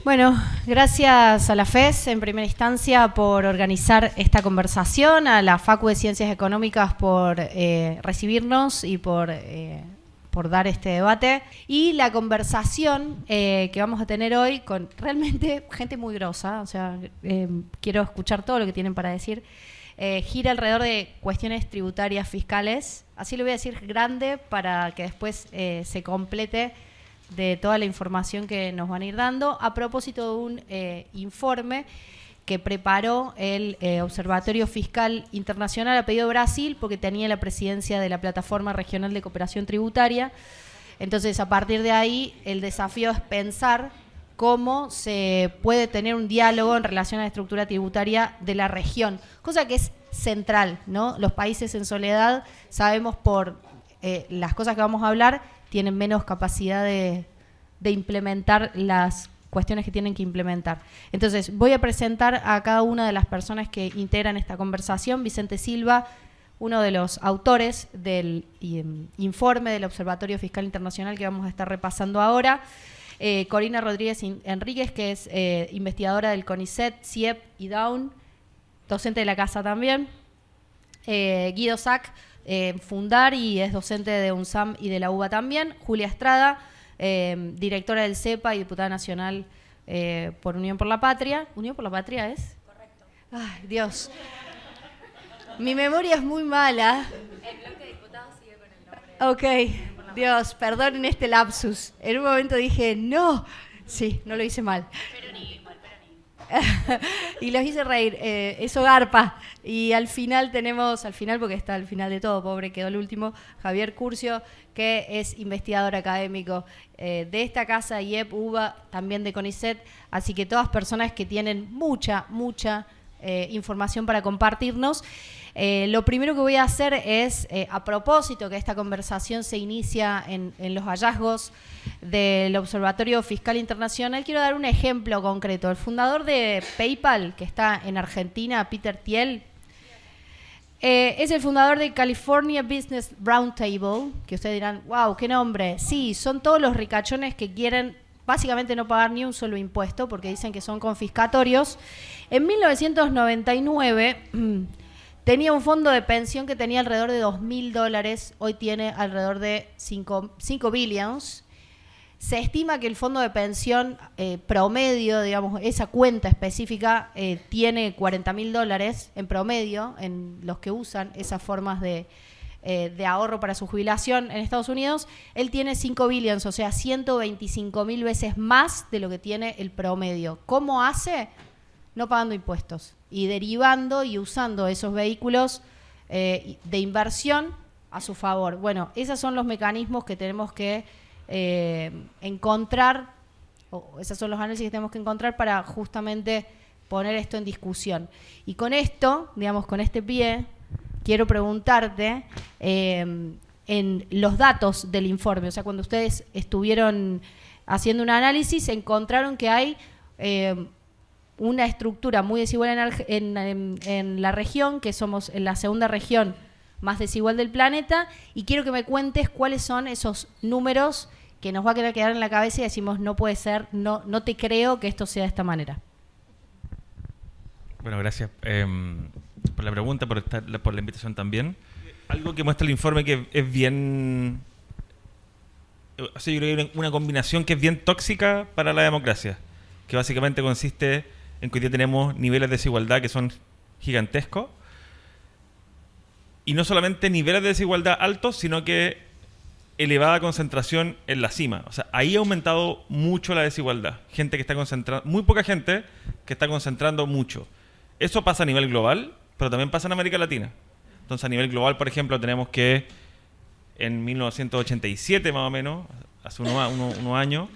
Bueno, gracias a la FES en primera instancia por organizar esta conversación, a la Facu de Ciencias Económicas por recibirnos y por dar este debate. Y la conversación que vamos a tener hoy con realmente gente muy grosa, o sea, quiero escuchar todo lo que tienen para decir, gira alrededor de cuestiones tributarias fiscales. Así lo voy a decir grande para que después se complete de toda la información que nos van a ir dando, a propósito de un informe que preparó el Observatorio Fiscal Internacional a pedido de Brasil, porque tenía la presidencia de la Plataforma Regional de Cooperación Tributaria. Entonces, a partir de ahí, el desafío es pensar cómo se puede tener un diálogo en relación a la estructura tributaria de la región, cosa que es central, ¿no? Los países en soledad, sabemos por las cosas que vamos a hablar, tienen menos capacidad de implementar las cuestiones que tienen que implementar. Entonces, voy a presentar a cada una de las personas que integran esta conversación. Vicente Silva, uno de los autores del informe del Observatorio Fiscal Internacional que vamos a estar repasando ahora. Corina Rodríguez Enríquez, que es investigadora del CONICET, CIEP y DAUN, docente de la casa también. Guido Sack, fundar y es docente de UNSAM y de la UBA también. Julia Estrada, directora del CEPA y diputada nacional por Unión por la Patria. ¿Unión por la Patria es? Correcto. Ay, Dios. Mi memoria es muy mala. El bloque de diputados sigue con el nombre. Ok, Dios, perdonen este lapsus. En un momento dije, no. Sí, no lo hice mal. Y los hice reír, eso garpa. Y al final tenemos, porque está al final de todo, pobre, quedó el último, Javier Curcio, que es investigador académico de esta casa, IEP, UBA, también de CONICET, así que todas personas que tienen mucha información para compartirnos. Lo primero que voy a hacer es, a propósito que esta conversación se inicia en los hallazgos del Observatorio Fiscal Internacional, quiero dar un ejemplo concreto. El fundador de PayPal, que está en Argentina, Peter Thiel, es el fundador de California Business Roundtable, que ustedes dirán, wow, qué nombre. Sí, son todos los ricachones que quieren básicamente no pagar ni un solo impuesto, porque dicen que son confiscatorios. En 1999... tenía un fondo de pensión que tenía alrededor de $2.000, hoy tiene alrededor de 5 billions. Se estima que el fondo de pensión promedio, digamos, esa cuenta específica, tiene $40.000 en promedio en los que usan esas formas de ahorro para su jubilación en Estados Unidos. Él tiene 5 billions, o sea, 125.000 veces más de lo que tiene el promedio. ¿Cómo hace? No pagando impuestos y derivando y usando esos vehículos de inversión a su favor. Bueno, esos son los mecanismos que tenemos que encontrar, o esos son los análisis que tenemos que encontrar para justamente poner esto en discusión. Y con esto, digamos, con este pie, quiero preguntarte en los datos del informe. O sea, cuando ustedes estuvieron haciendo un análisis, encontraron que hay una estructura muy desigual en la región, que somos la segunda región más desigual del planeta, y quiero que me cuentes cuáles son esos números que nos va a quedar en la cabeza y decimos, no puede ser, no te creo que esto sea de esta manera. Bueno, gracias por la pregunta, por la invitación también. Algo que muestra el informe que es bien... O sea, yo creo que hay una combinación que es bien tóxica para la democracia, que básicamente consiste en que hoy día tenemos niveles de desigualdad que son gigantescos, y no solamente niveles de desigualdad altos, sino que elevada concentración en la cima. O sea, ahí ha aumentado mucho la desigualdad. Gente que está concentrando, muy poca gente que está concentrando mucho. Eso pasa a nivel global, pero también pasa en América Latina. Entonces, a nivel global, por ejemplo, tenemos que en 1987 más o menos, hace unos años,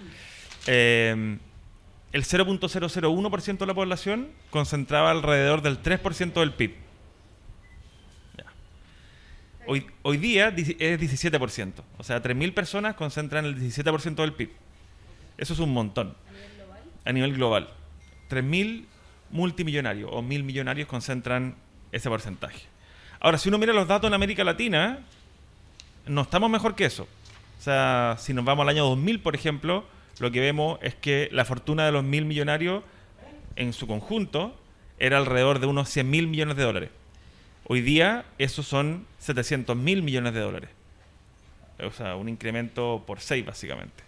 el 0.001% de la población concentraba alrededor del 3% del PIB. Ya. Hoy día es 17%. O sea, 3.000 personas concentran el 17% del PIB. Eso es un montón. ¿A nivel global? A nivel global. 3.000 multimillonarios o 1.000 millonarios concentran ese porcentaje. Ahora, si uno mira los datos en América Latina, no estamos mejor que eso. O sea, si nos vamos al año 2000, por ejemplo, lo que vemos es que la fortuna de los 1.000 millonarios en su conjunto era alrededor de unos 100.000 millones de dólares. Hoy día esos son 700.000 millones de dólares. O sea, un incremento por 6 básicamente.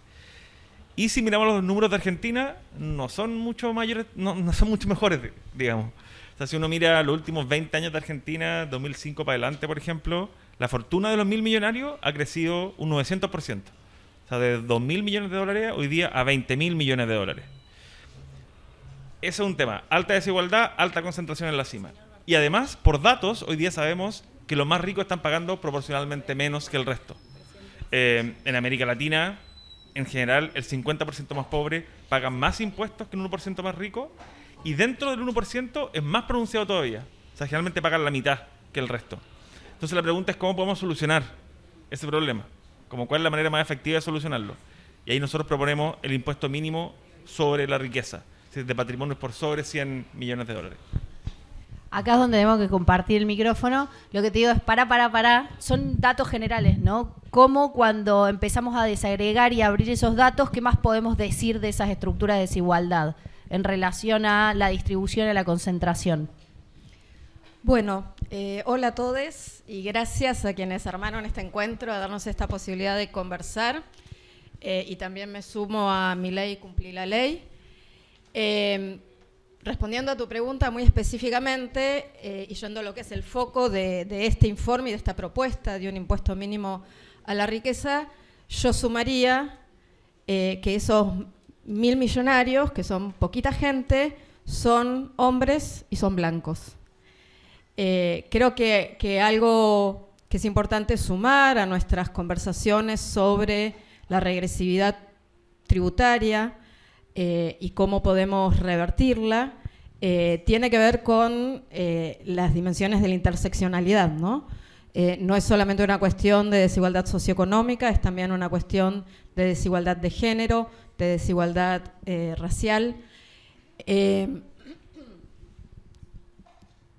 Y si miramos los números de Argentina, no son mucho mayores, no son mucho mejores, digamos. O sea, si uno mira los últimos 20 años de Argentina, 2005 para adelante, por ejemplo, la fortuna de los 1.000 millonarios ha crecido un 900%. O sea, de 2.000 millones de dólares hoy día a 20.000 millones de dólares. Ese es un tema. Alta desigualdad, alta concentración en la cima. Y además, por datos, hoy día sabemos que los más ricos están pagando proporcionalmente menos que el resto. En América Latina, en general, el 50% más pobre pagan más impuestos que el 1% más rico, y dentro del 1% es más pronunciado todavía. O sea, generalmente pagan la mitad que el resto. Entonces la pregunta es cómo podemos solucionar ese problema, como cuál es la manera más efectiva de solucionarlo. Y ahí nosotros proponemos el impuesto mínimo sobre la riqueza, de patrimonios por sobre 100 millones de dólares. Acá es donde tenemos que compartir el micrófono. Lo que te digo es para. Son datos generales, ¿no? Cómo cuando empezamos a desagregar y a abrir esos datos, ¿qué más podemos decir de esas estructuras de desigualdad en relación a la distribución y a la concentración? Bueno, hola a todos y gracias a quienes armaron este encuentro, a darnos esta posibilidad de conversar. Y también me sumo a mi ley, cumplir la ley. Respondiendo a tu pregunta muy específicamente, y yendo a lo que es el foco de este informe y de esta propuesta de un impuesto mínimo a la riqueza, yo sumaría que esos 1.000 millonarios, que son poquita gente, son hombres y son blancos. Creo que algo que es importante sumar a nuestras conversaciones sobre la regresividad tributaria y cómo podemos revertirla, tiene que ver con las dimensiones de la interseccionalidad, ¿no? No es solamente una cuestión de desigualdad socioeconómica, es también una cuestión de desigualdad de género, de desigualdad racial.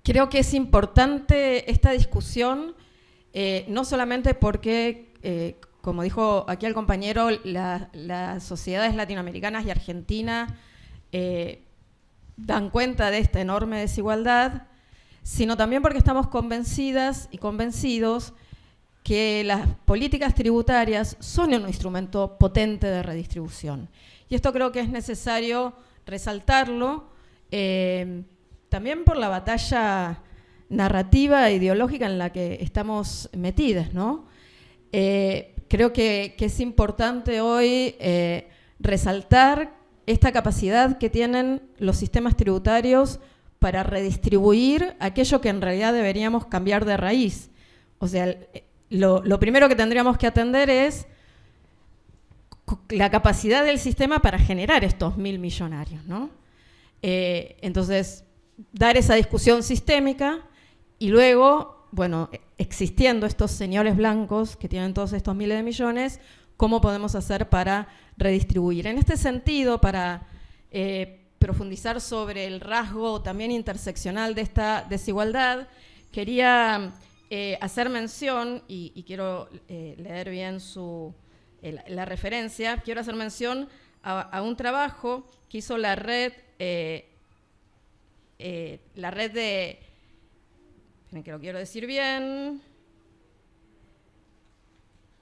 Creo que es importante esta discusión, no solamente porque, como dijo aquí el compañero, las sociedades latinoamericanas y Argentina dan cuenta de esta enorme desigualdad, sino también porque estamos convencidas y convencidos que las políticas tributarias son un instrumento potente de redistribución. Y esto creo que es necesario resaltarlo, también por la batalla narrativa e ideológica en la que estamos metidas, ¿no? Creo que es importante hoy resaltar esta capacidad que tienen los sistemas tributarios para redistribuir aquello que en realidad deberíamos cambiar de raíz. O sea, lo primero que tendríamos que atender es la capacidad del sistema para generar estos 1.000 millonarios, ¿no? Entonces, dar esa discusión sistémica y luego, bueno, existiendo estos señores blancos que tienen todos estos miles de millones, ¿cómo podemos hacer para redistribuir? En este sentido, para profundizar sobre el rasgo también interseccional de esta desigualdad, quería hacer mención, y quiero leer bien la referencia, quiero hacer mención a un trabajo que hizo la red de... que lo quiero decir bien...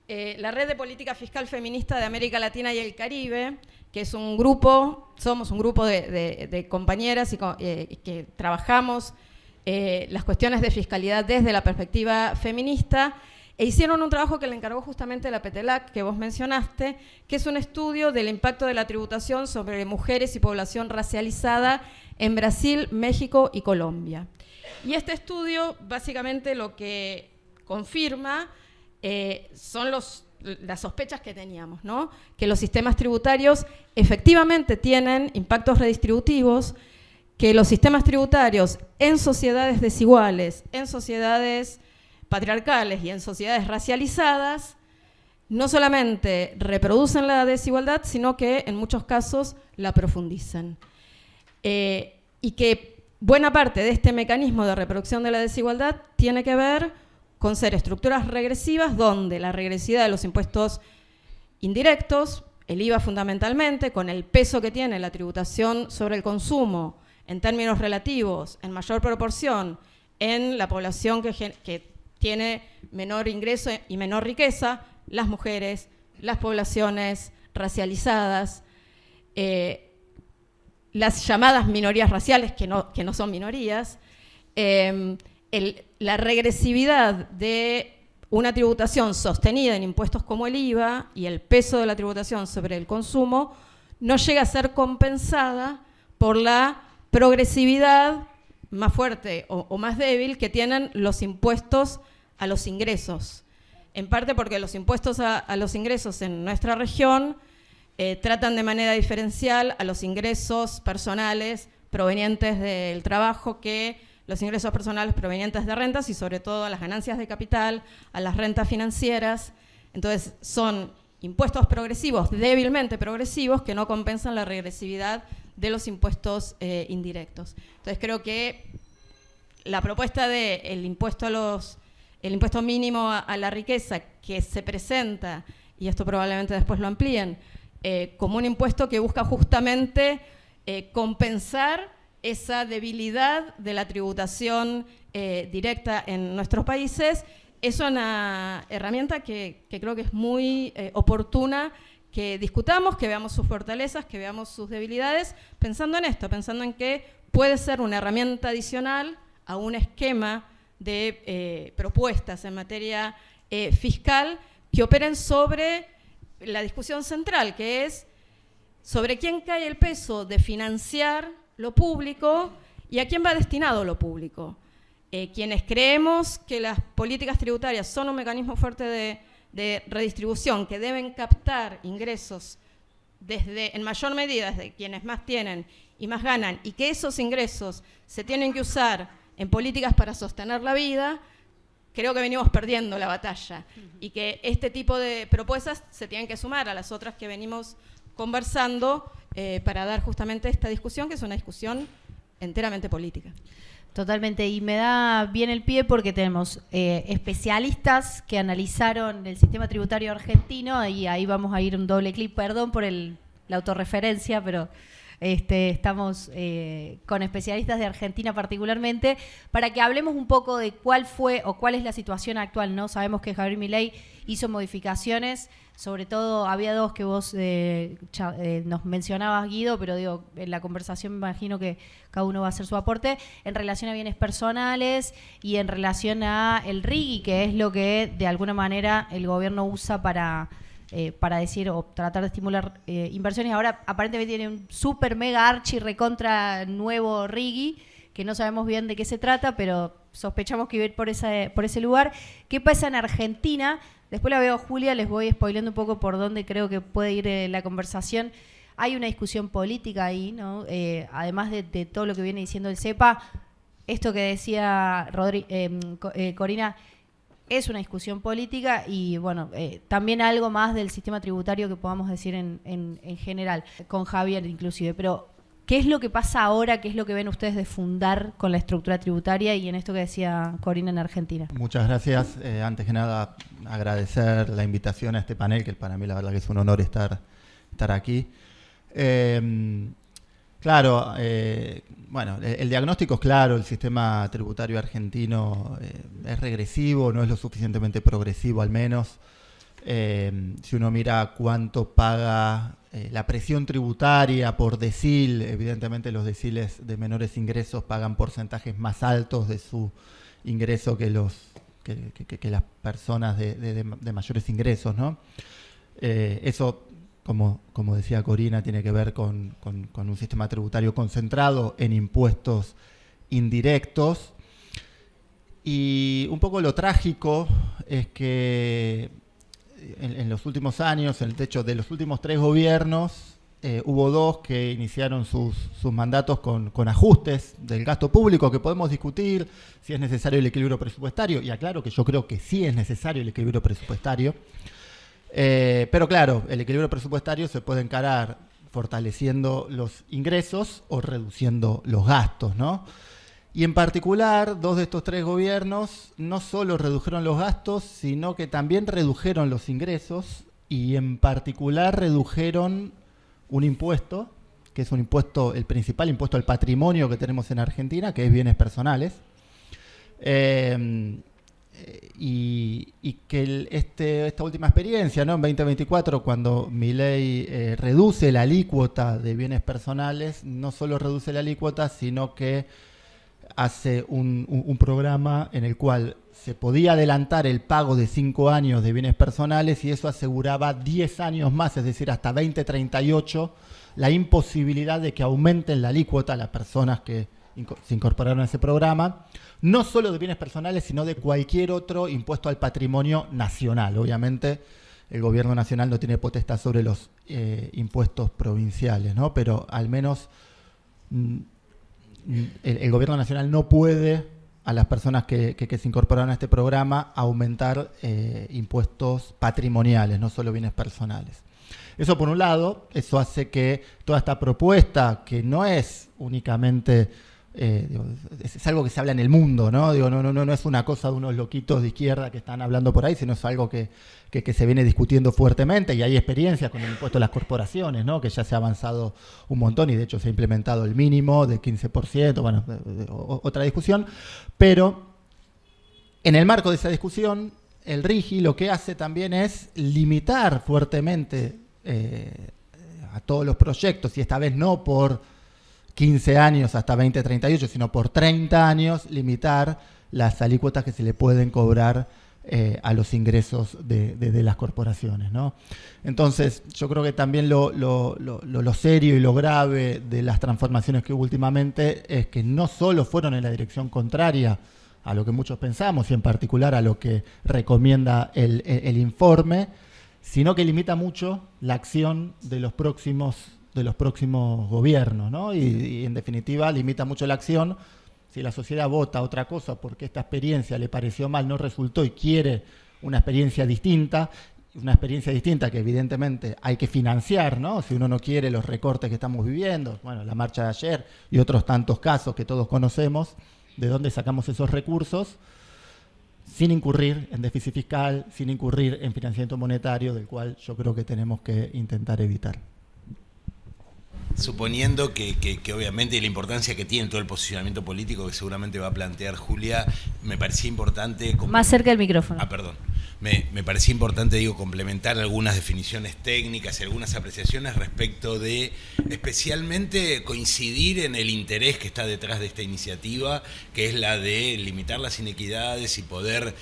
la Red de Política Fiscal Feminista de América Latina y el Caribe, que es un grupo, somos un grupo de compañeras que trabajamos las cuestiones de fiscalidad desde la perspectiva feminista, e hicieron un trabajo que le encargó justamente la PETELAC, que vos mencionaste, que es un estudio del impacto de la tributación sobre mujeres y población racializada en Brasil, México y Colombia. Y este estudio básicamente lo que confirma son las sospechas que teníamos, ¿no? Que los sistemas tributarios efectivamente tienen impactos redistributivos, que los sistemas tributarios en sociedades desiguales, en sociedades patriarcales y en sociedades racializadas, no solamente reproducen la desigualdad, sino que en muchos casos la profundizan. Y que buena parte de este mecanismo de reproducción de la desigualdad tiene que ver con ser estructuras regresivas donde la regresividad de los impuestos indirectos, el IVA fundamentalmente, con el peso que tiene la tributación sobre el consumo en términos relativos, en mayor proporción, en la población que tiene menor ingreso y menor riqueza, las mujeres, las poblaciones racializadas, las llamadas minorías raciales, que no son minorías, la regresividad de una tributación sostenida en impuestos como el IVA y el peso de la tributación sobre el consumo no llega a ser compensada por la progresividad más fuerte o más débil que tienen los impuestos a los ingresos. En parte porque los impuestos a los ingresos en nuestra región tratan de manera diferencial a los ingresos personales provenientes del trabajo que los ingresos personales provenientes de rentas y sobre todo a las ganancias de capital, a las rentas financieras. Entonces son impuestos progresivos, débilmente progresivos, que no compensan la regresividad de los impuestos indirectos. Entonces creo que la propuesta del impuesto el impuesto mínimo a la riqueza que se presenta, y esto probablemente después lo amplíen, como un impuesto que busca justamente compensar esa debilidad de la tributación directa en nuestros países, es una herramienta que creo que es muy oportuna que discutamos, que veamos sus fortalezas, que veamos sus debilidades, pensando en esto, pensando en que puede ser una herramienta adicional a un esquema de propuestas en materia fiscal que operen sobre la discusión central, que es sobre quién cae el peso de financiar lo público y a quién va destinado lo público. Quienes creemos que las políticas tributarias son un mecanismo fuerte de redistribución, que deben captar ingresos en mayor medida desde quienes más tienen y más ganan, y que esos ingresos se tienen que usar en políticas para sostener la vida, creo que venimos perdiendo la batalla y que este tipo de propuestas se tienen que sumar a las otras que venimos conversando para dar justamente esta discusión, que es una discusión enteramente política. Totalmente, y me da bien el pie porque tenemos especialistas que analizaron el sistema tributario argentino, y ahí vamos a ir un doble clic, perdón por la autorreferencia, pero estamos con especialistas de Argentina particularmente, para que hablemos un poco de cuál fue o cuál es la situación actual, ¿no? Sabemos que Javier Milei hizo modificaciones, sobre todo había dos que vos nos mencionabas, Guido, pero digo, en la conversación me imagino que cada uno va a hacer su aporte, en relación a bienes personales y en relación a el RIGI, que es lo que de alguna manera el gobierno usa para decir o tratar de estimular inversiones. Ahora aparentemente tiene un super mega archi recontra nuevo RIGI, que no sabemos bien de qué se trata, pero sospechamos que iba a ir por ese lugar. ¿Qué pasa en Argentina? Después la veo a Julia, les voy spoileando un poco por dónde creo que puede ir la conversación. Hay una discusión política ahí, ¿no? Además de todo lo que viene diciendo el CEPA, esto que decía Corina, es una discusión política y, bueno, también algo más del sistema tributario que podamos decir en general, con Javier inclusive. Pero, ¿qué es lo que pasa ahora? ¿Qué es lo que ven ustedes de fundar con la estructura tributaria y en esto que decía Corina en Argentina? Muchas gracias. Antes que nada, agradecer la invitación a este panel, que para mí la verdad que es un honor estar aquí. Claro, bueno, el diagnóstico es claro, el sistema tributario argentino es regresivo, no es lo suficientemente progresivo al menos. Si uno mira cuánto paga la presión tributaria por decil, evidentemente los deciles de menores ingresos pagan porcentajes más altos de su ingreso que las personas de mayores ingresos, ¿no? Eso, como decía Corina, tiene que ver con un sistema tributario concentrado en impuestos indirectos. Y un poco lo trágico es que en los últimos años, de hecho de los últimos 3 gobiernos, hubo 2 que iniciaron sus mandatos con ajustes del gasto público, que podemos discutir si es necesario el equilibrio presupuestario, y aclaro que yo creo que sí es necesario el equilibrio presupuestario. Pero claro, el equilibrio presupuestario se puede encarar fortaleciendo los ingresos o reduciendo los gastos, ¿no? Y en particular, 2 de estos 3 gobiernos no solo redujeron los gastos, sino que también redujeron los ingresos y en particular redujeron un impuesto, que es un impuesto, el principal impuesto al patrimonio que tenemos en Argentina, que es bienes personales. Y que esta última experiencia, ¿no? En 2024, cuando Milei reduce la alícuota de bienes personales, no solo reduce la alícuota, sino que hace un programa en el cual se podía adelantar el pago de 5 años de bienes personales y eso aseguraba 10 años más, es decir, hasta 2038, la imposibilidad de que aumenten la alícuota a las personas que se incorporaron a ese programa, no solo de bienes personales, sino de cualquier otro impuesto al patrimonio nacional. Obviamente, el gobierno nacional no tiene potestad sobre los impuestos provinciales, ¿no? Pero al menos el gobierno nacional no puede, a las personas que se incorporaron a este programa, aumentar impuestos patrimoniales, no solo bienes personales. Eso por un lado, eso hace que toda esta propuesta, que no es únicamente, es algo que se habla en el mundo, ¿no? No es una cosa de unos loquitos de izquierda que están hablando por ahí, sino es algo que se viene discutiendo fuertemente y hay experiencias con el impuesto a las corporaciones, ¿no? Que ya se ha avanzado un montón y de hecho se ha implementado el mínimo de 15%, bueno, otra discusión, pero en el marco de esa discusión, el RIGI lo que hace también es limitar fuertemente a todos los proyectos, y esta vez no por 15 años hasta 2038, sino por 30 años, limitar las alícuotas que se le pueden cobrar a los ingresos de las corporaciones, ¿no? Entonces, yo creo que también lo serio y lo grave de las transformaciones que hubo últimamente es que no solo fueron en la dirección contraria a lo que muchos pensamos, y en particular a lo que recomienda el informe, sino que limita mucho la acción de los próximos gobiernos, ¿no? Y en definitiva limita mucho la acción. Si la sociedad vota otra cosa porque esta experiencia le pareció mal, no resultó y quiere una experiencia distinta que evidentemente hay que financiar, ¿no? Si uno no quiere los recortes que estamos viviendo, bueno, la marcha de ayer y otros tantos casos que todos conocemos, ¿de dónde sacamos esos recursos? Sin incurrir en déficit fiscal, sin incurrir en financiamiento monetario, del cual yo creo que tenemos que intentar evitar. Suponiendo que obviamente la importancia que tiene todo el posicionamiento político que seguramente va a plantear Julia, me parecía importante... Más cerca del micrófono. Perdón. Me parecía importante, complementar algunas definiciones técnicas y algunas apreciaciones respecto de, especialmente, coincidir en el interés que está detrás de esta iniciativa, que es la de limitar las inequidades y poder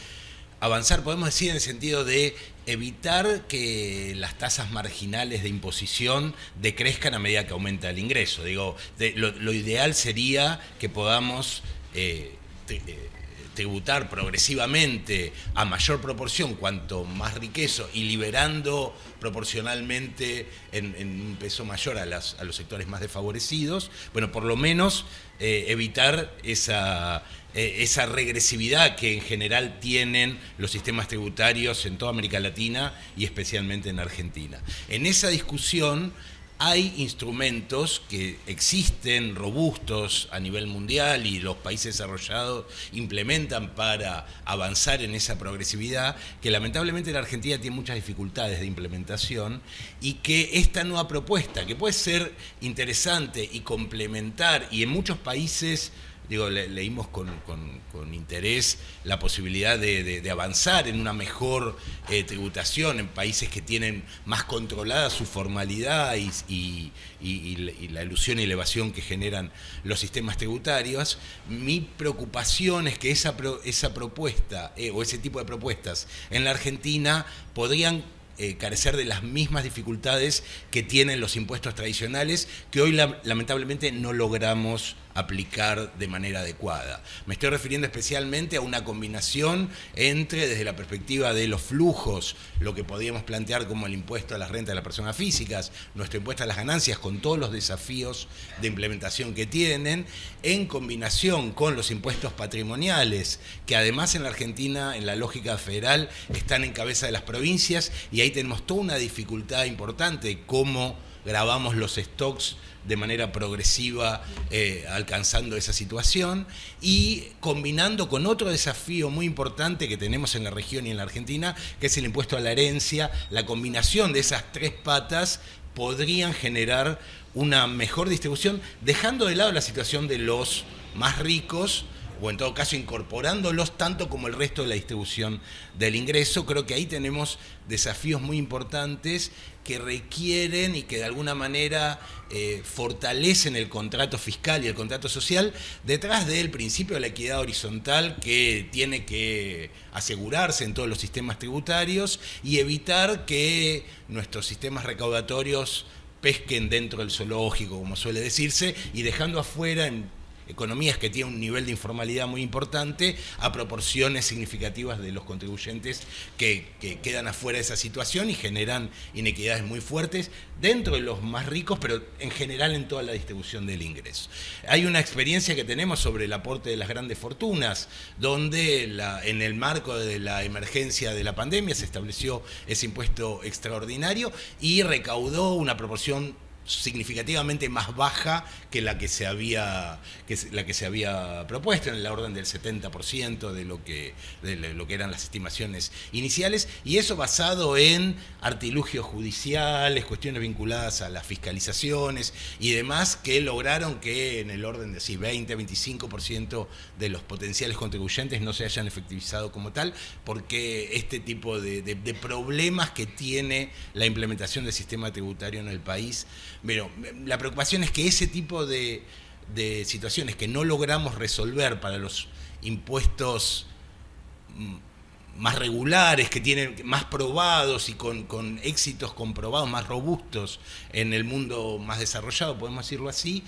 avanzar, podemos decir, en el sentido de evitar que las tasas marginales de imposición decrezcan a medida que aumenta el ingreso. Lo ideal sería que podamos tributar progresivamente a mayor proporción cuanto más riqueza y liberando proporcionalmente en un peso mayor a los sectores más desfavorecidos. Bueno, por lo menos evitar esa regresividad que en general tienen los sistemas tributarios en toda América Latina y especialmente en Argentina. En esa discusión hay instrumentos que existen robustos a nivel mundial y los países desarrollados implementan para avanzar en esa progresividad, que lamentablemente la Argentina tiene muchas dificultades de implementación, y que esta nueva propuesta, que puede ser interesante y complementar, y en muchos países... leímos con interés la posibilidad de avanzar en una mejor tributación en países que tienen más controlada su formalidad y la elusión y evasión que generan los sistemas tributarios. Mi preocupación es que esa propuesta o ese tipo de propuestas en la Argentina podrían carecer de las mismas dificultades que tienen los impuestos tradicionales, que hoy lamentablemente no logramos aplicar de manera adecuada. Me estoy refiriendo especialmente a una combinación entre, desde la perspectiva de los flujos, lo que podríamos plantear como el impuesto a las rentas de las personas físicas, nuestro impuesto a las ganancias, con todos los desafíos de implementación que tienen, en combinación con los impuestos patrimoniales, que además en la Argentina, en la lógica federal, están en cabeza de las provincias, y ahí tenemos toda una dificultad importante de cómo gravamos los stocks de manera progresiva, alcanzando esa situación, y combinando con otro desafío muy importante que tenemos en la región y en la Argentina, que es el impuesto a la herencia. La combinación de esas tres patas podrían generar una mejor distribución, dejando de lado la situación de los más ricos, o en todo caso incorporándolos tanto como el resto de la distribución del ingreso. Creo que ahí tenemos desafíos muy importantes que requieren y que de alguna manera fortalecen el contrato fiscal y el contrato social detrás del principio de la equidad horizontal, que tiene que asegurarse en todos los sistemas tributarios y evitar que nuestros sistemas recaudatorios pesquen dentro del zoológico, como suele decirse, y dejando afuera en economías que tienen un nivel de informalidad muy importante a proporciones significativas de los contribuyentes que quedan afuera de esa situación y generan inequidades muy fuertes dentro de los más ricos, pero en general en toda la distribución del ingreso. Hay una experiencia que tenemos sobre el aporte de las grandes fortunas, donde en el marco de la emergencia de la pandemia se estableció ese impuesto extraordinario y recaudó una proporción significativamente más baja que la que se había propuesto, en la orden del 70% de lo que eran las estimaciones iniciales, y eso basado en artilugios judiciales, cuestiones vinculadas a las fiscalizaciones y demás, que lograron que en el orden de 20-25% de los potenciales contribuyentes no se hayan efectivizado como tal, porque este tipo de problemas que tiene la implementación del sistema tributario en el país. Pero la preocupación es que ese tipo de situaciones que no logramos resolver para los impuestos más regulares, que tienen más probados y con éxitos comprobados, más robustos en el mundo más desarrollado, podemos decirlo así,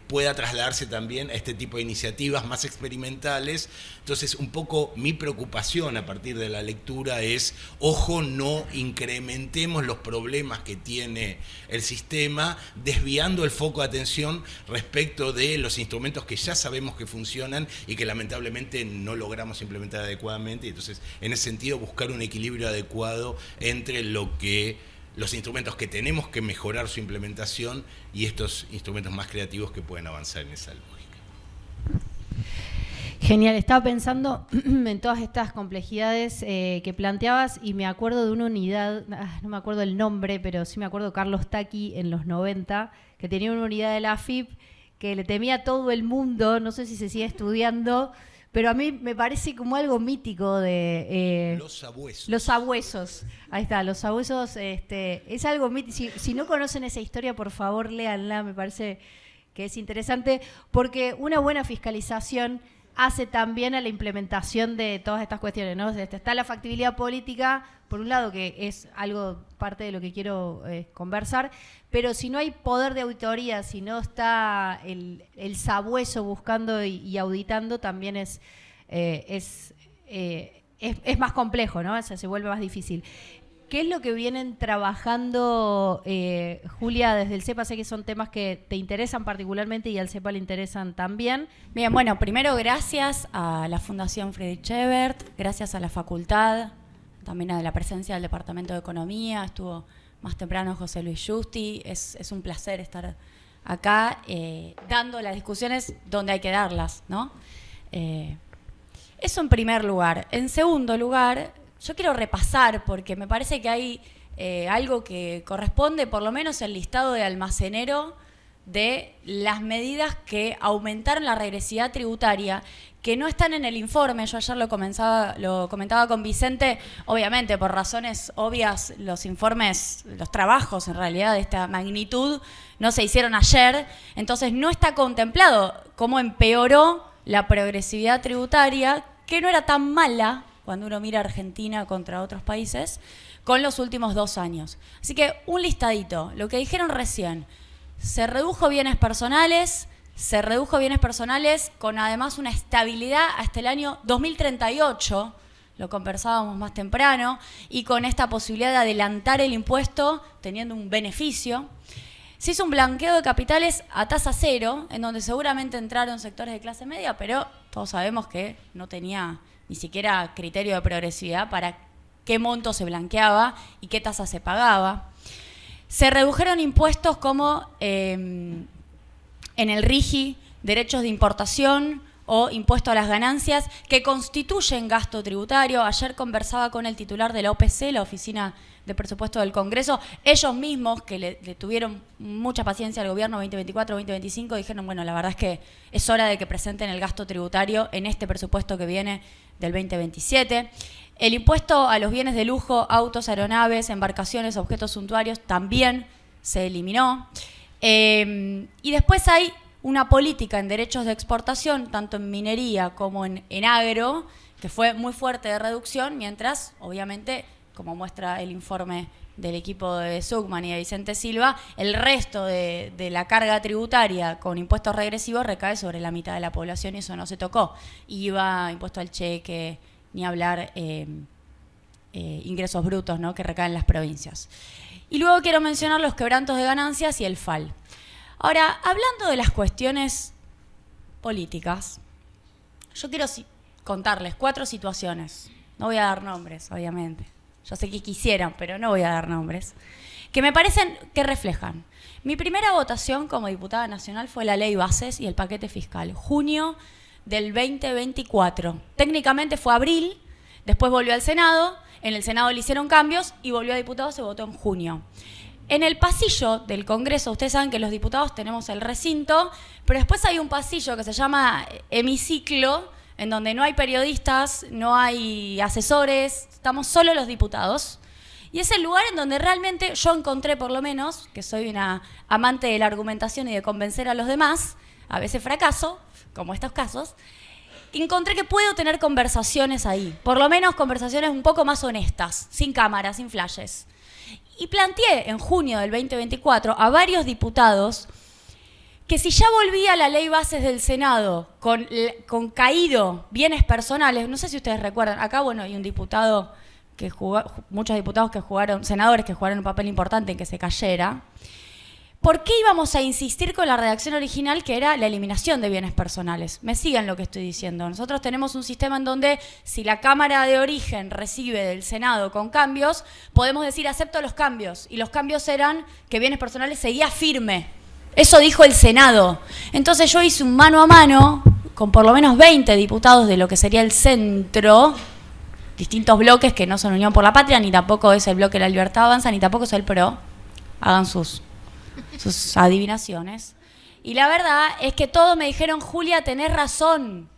pueda trasladarse también a este tipo de iniciativas más experimentales. Entonces, un poco mi preocupación a partir de la lectura es, ojo, no incrementemos los problemas que tiene el sistema, desviando el foco de atención respecto de los instrumentos que ya sabemos que funcionan y que lamentablemente no logramos implementar adecuadamente. Y entonces, en ese sentido, buscar un equilibrio adecuado entre los instrumentos que tenemos que mejorar su implementación y estos instrumentos más creativos que pueden avanzar en esa lógica. Genial, estaba pensando en todas estas complejidades que planteabas y me acuerdo de una unidad, no me acuerdo el nombre, pero sí me acuerdo Carlos Taqui en los 90, que tenía una unidad de la AFIP que le temía a todo el mundo, no sé si se sigue estudiando, pero a mí me parece como algo mítico de... los sabuesos. Los sabuesos, ahí está, los sabuesos, es algo mítico. Si no conocen esa historia, por favor, léanla, me parece que es interesante, porque una buena fiscalización hace también a la implementación de todas estas cuestiones, ¿no? Está la factibilidad política, por un lado, que es algo parte de lo que quiero conversar, pero si no hay poder de auditoría, si no está el sabueso buscando y auditando, también es más complejo, ¿no? O sea, se vuelve más difícil. ¿Qué es lo que vienen trabajando, Julia, desde el CEPA? Sé que son temas que te interesan particularmente y al CEPA le interesan también. Bien, bueno, primero gracias a la Fundación Friedrich Ebert, gracias a la facultad, también a la presencia del Departamento de Economía, estuvo más temprano José Luis Justi, es un placer estar acá dando las discusiones donde hay que darlas, ¿no? Eso en primer lugar. En segundo lugar, yo quiero repasar, porque me parece que hay algo que corresponde, por lo menos el listado de almacenero de las medidas que aumentaron la regresividad tributaria, que no están en el informe. Yo ayer lo comentaba con Vicente, obviamente por razones obvias los informes, los trabajos en realidad de esta magnitud no se hicieron ayer, entonces no está contemplado cómo empeoró la progresividad tributaria, que no era tan mala cuando uno mira Argentina contra otros países, con los últimos 2 años. Así que un listadito, lo que dijeron recién, se redujo bienes personales con además una estabilidad hasta el año 2038, lo conversábamos más temprano, y con esta posibilidad de adelantar el impuesto teniendo un beneficio. Se hizo un blanqueo de capitales a tasa cero, en donde seguramente entraron sectores de clase media, pero todos sabemos que no tenía ni siquiera criterio de progresividad para qué monto se blanqueaba y qué tasa se pagaba. Se redujeron impuestos como en el RIGI, derechos de importación o impuesto a las ganancias, que constituyen gasto tributario. Ayer conversaba con el titular de la OPC, la Oficina de Presupuesto del Congreso. Ellos mismos, que le tuvieron mucha paciencia al gobierno 2024-2025, dijeron, bueno, la verdad es que es hora de que presenten el gasto tributario en este presupuesto que viene del 2027. El impuesto a los bienes de lujo, autos, aeronaves, embarcaciones, objetos suntuarios, también se eliminó. Y después hay una política en derechos de exportación, tanto en minería como en agro, que fue muy fuerte de reducción, mientras, obviamente, como muestra el informe del equipo de Zuckman y de Vicente Silva, el resto de la carga tributaria con impuestos regresivos recae sobre la mitad de la población y eso no se tocó. IVA, impuesto al cheque, ni hablar ingresos brutos, ¿no?, que recaen en las provincias. Y luego quiero mencionar los quebrantos de ganancias y el FAL. Ahora, hablando de las cuestiones políticas, yo quiero contarles 4 situaciones. No voy a dar nombres, obviamente. Yo sé que quisieran, pero no voy a dar nombres. Que me parecen que reflejan. Mi primera votación como diputada nacional fue la Ley Bases y el paquete fiscal. Junio del 2024. Técnicamente fue abril, después volvió al Senado. En el Senado le hicieron cambios y volvió a diputados, se votó en junio. En el pasillo del Congreso, ustedes saben que los diputados tenemos el recinto, pero después hay un pasillo que se llama hemiciclo, en donde no hay periodistas, no hay asesores, estamos solo los diputados. Y es el lugar en donde realmente yo encontré, por lo menos, que soy una amante de la argumentación y de convencer a los demás, a veces fracaso, como estos casos, encontré que puedo tener conversaciones ahí, por lo menos conversaciones un poco más honestas, sin cámaras, sin flashes. Y planteé en junio del 2024 a varios diputados que si ya volvía la Ley Bases del Senado con caído bienes personales, no sé si ustedes recuerdan, acá bueno hay un diputado que jugó, muchos diputados que jugaron, senadores que jugaron un papel importante en que se cayera, ¿por qué íbamos a insistir con la redacción original que era la eliminación de bienes personales? Me siguen lo que estoy diciendo. Nosotros tenemos un sistema en donde si la Cámara de Origen recibe del Senado con cambios, podemos decir acepto los cambios. Y los cambios eran que bienes personales seguía firme. Eso dijo el Senado. Entonces yo hice un mano a mano con por lo menos 20 diputados de lo que sería el centro, distintos bloques que no son Unión por la Patria, ni tampoco es el bloque de la Libertad Avanza, ni tampoco es el PRO. Hagan sus adivinaciones. Y la verdad es que todos me dijeron, Julia, tenés razón.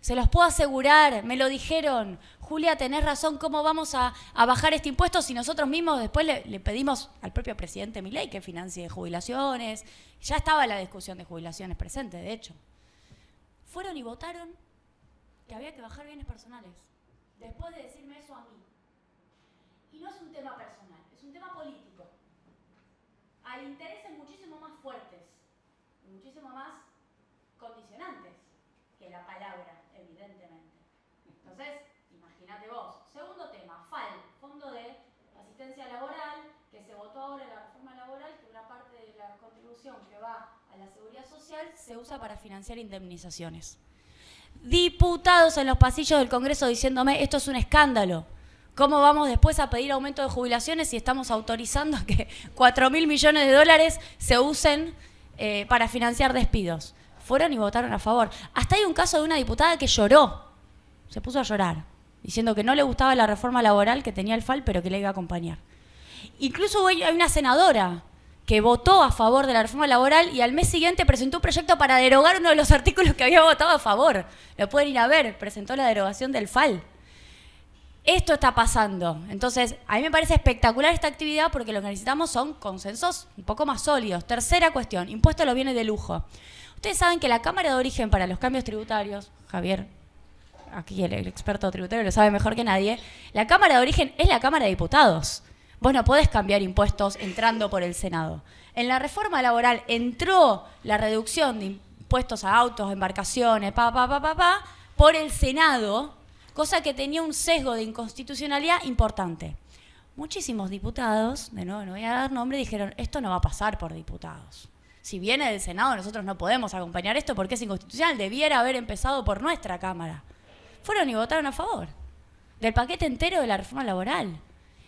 Se los puedo asegurar, me lo dijeron. Julia, tenés razón, ¿cómo vamos a bajar este impuesto si nosotros mismos después le pedimos al propio presidente Milei que financie jubilaciones? Ya estaba la discusión de jubilaciones presente, de hecho. Fueron y votaron que había que bajar bienes personales. Después de decirme eso a mí. Y no es un tema personal, es un tema político. Hay intereses muchísimo más fuertes, muchísimo más condicionantes que la palabra, evidentemente. Entonces, imagínate vos. Segundo tema, FAL, Fondo de Asistencia Laboral, que se votó ahora en la reforma laboral, que una parte de la contribución que va a la seguridad social se usa para financiar indemnizaciones. Diputados en los pasillos del Congreso diciéndome, esto es un escándalo. ¿Cómo vamos después a pedir aumento de jubilaciones si estamos autorizando que 4.000 millones de dólares se usen para financiar despidos? Fueron y votaron a favor. Hasta hay un caso de una diputada que lloró, se puso a llorar, diciendo que no le gustaba la reforma laboral que tenía el FAL, pero que le iba a acompañar. Incluso hay una senadora que votó a favor de la reforma laboral y al mes siguiente presentó un proyecto para derogar uno de los artículos que había votado a favor. Lo pueden ir a ver, presentó la derogación del FAL. Esto está pasando. Entonces, a mí me parece espectacular esta actividad porque lo que necesitamos son consensos un poco más sólidos. Tercera cuestión, impuesto a los bienes de lujo. Ustedes saben que la Cámara de Origen para los cambios tributarios, Javier, aquí el experto tributario lo sabe mejor que nadie, la Cámara de Origen es la Cámara de Diputados. Vos no podés cambiar impuestos entrando por el Senado. En la reforma laboral entró la reducción de impuestos a autos, embarcaciones, por el Senado, cosa que tenía un sesgo de inconstitucionalidad importante. Muchísimos diputados, de nuevo no voy a dar nombre, dijeron, esto no va a pasar por diputados. Si viene del Senado, nosotros no podemos acompañar esto porque es inconstitucional, debiera haber empezado por nuestra Cámara. Fueron y votaron a favor del paquete entero de la reforma laboral.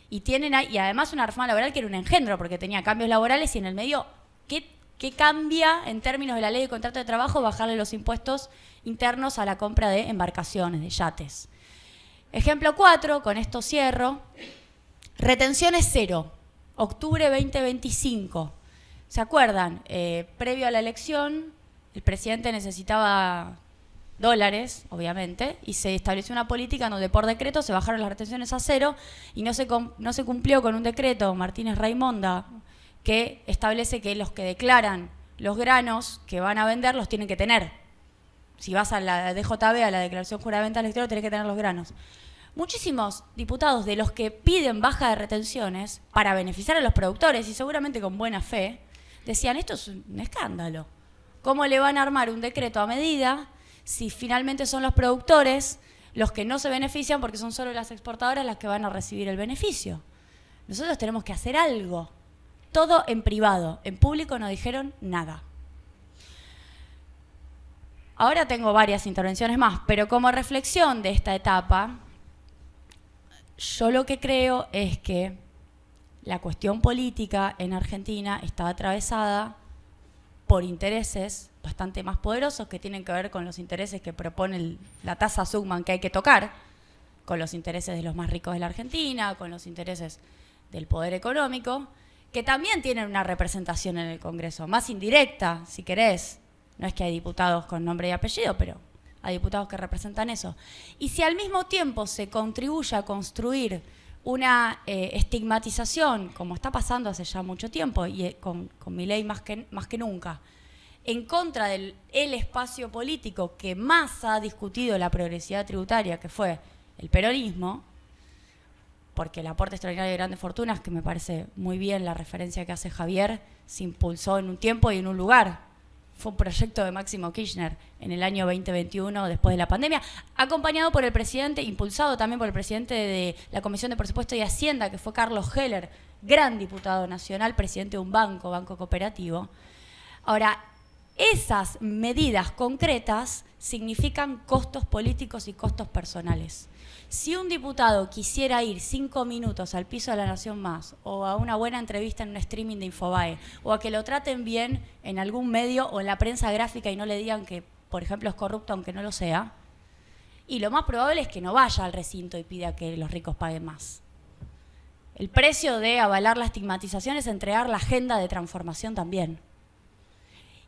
Y además una reforma laboral que era un engendro, porque tenía cambios laborales y en el medio, ¿qué cambia en términos de la ley de contrato de trabajo? Bajarle los impuestos internos a la compra de embarcaciones, de yates. Ejemplo 4, con esto cierro. Retenciones cero, octubre 2025. ¿Se acuerdan? Previo a la elección, el presidente necesitaba dólares, obviamente, y se estableció una política donde por decreto se bajaron las retenciones a cero y no se cumplió con un decreto, Martínez Raimonda, que establece que los que declaran los granos que van a vender los tienen que tener. Si vas a la DJB, a la declaración juramental del exterior, tenés que tener los granos. Muchísimos diputados de los que piden baja de retenciones para beneficiar a los productores, y seguramente con buena fe, decían, esto es un escándalo. ¿Cómo le van a armar un decreto a medida si finalmente son los productores los que no se benefician porque son solo las exportadoras las que van a recibir el beneficio? Nosotros tenemos que hacer algo. Todo en privado. En público no dijeron nada. Ahora tengo varias intervenciones más, pero como reflexión de esta etapa, yo lo que creo es que la cuestión política en Argentina está atravesada por intereses bastante más poderosos que tienen que ver con los intereses que propone la tasa Zuckman que hay que tocar, con los intereses de los más ricos de la Argentina, con los intereses del poder económico, que también tienen una representación en el Congreso, más indirecta, si querés. No es que hay diputados con nombre y apellido, pero hay diputados que representan eso. Y si al mismo tiempo se contribuye a construir una estigmatización, como está pasando hace ya mucho tiempo, y con Milei más que nunca, en contra del espacio político que más ha discutido la progresividad tributaria, que fue el peronismo, porque el aporte extraordinario de grandes fortunas, que me parece muy bien la referencia que hace Javier, se impulsó en un tiempo y en un lugar. Fue un proyecto de Máximo Kirchner en el año 2021, después de la pandemia, acompañado por el presidente, impulsado también por el presidente de la Comisión de Presupuesto y Hacienda, que fue Carlos Heller, gran diputado nacional, presidente de un banco cooperativo. Ahora, esas medidas concretas significan costos políticos y costos personales. Si un diputado quisiera ir 5 minutos al piso de La Nación Más, o a una buena entrevista en un streaming de Infobae, o a que lo traten bien en algún medio o en la prensa gráfica y no le digan que, por ejemplo, es corrupto aunque no lo sea, y lo más probable es que no vaya al recinto y pida que los ricos paguen más. El precio de avalar la estigmatización es entregar la agenda de transformación también.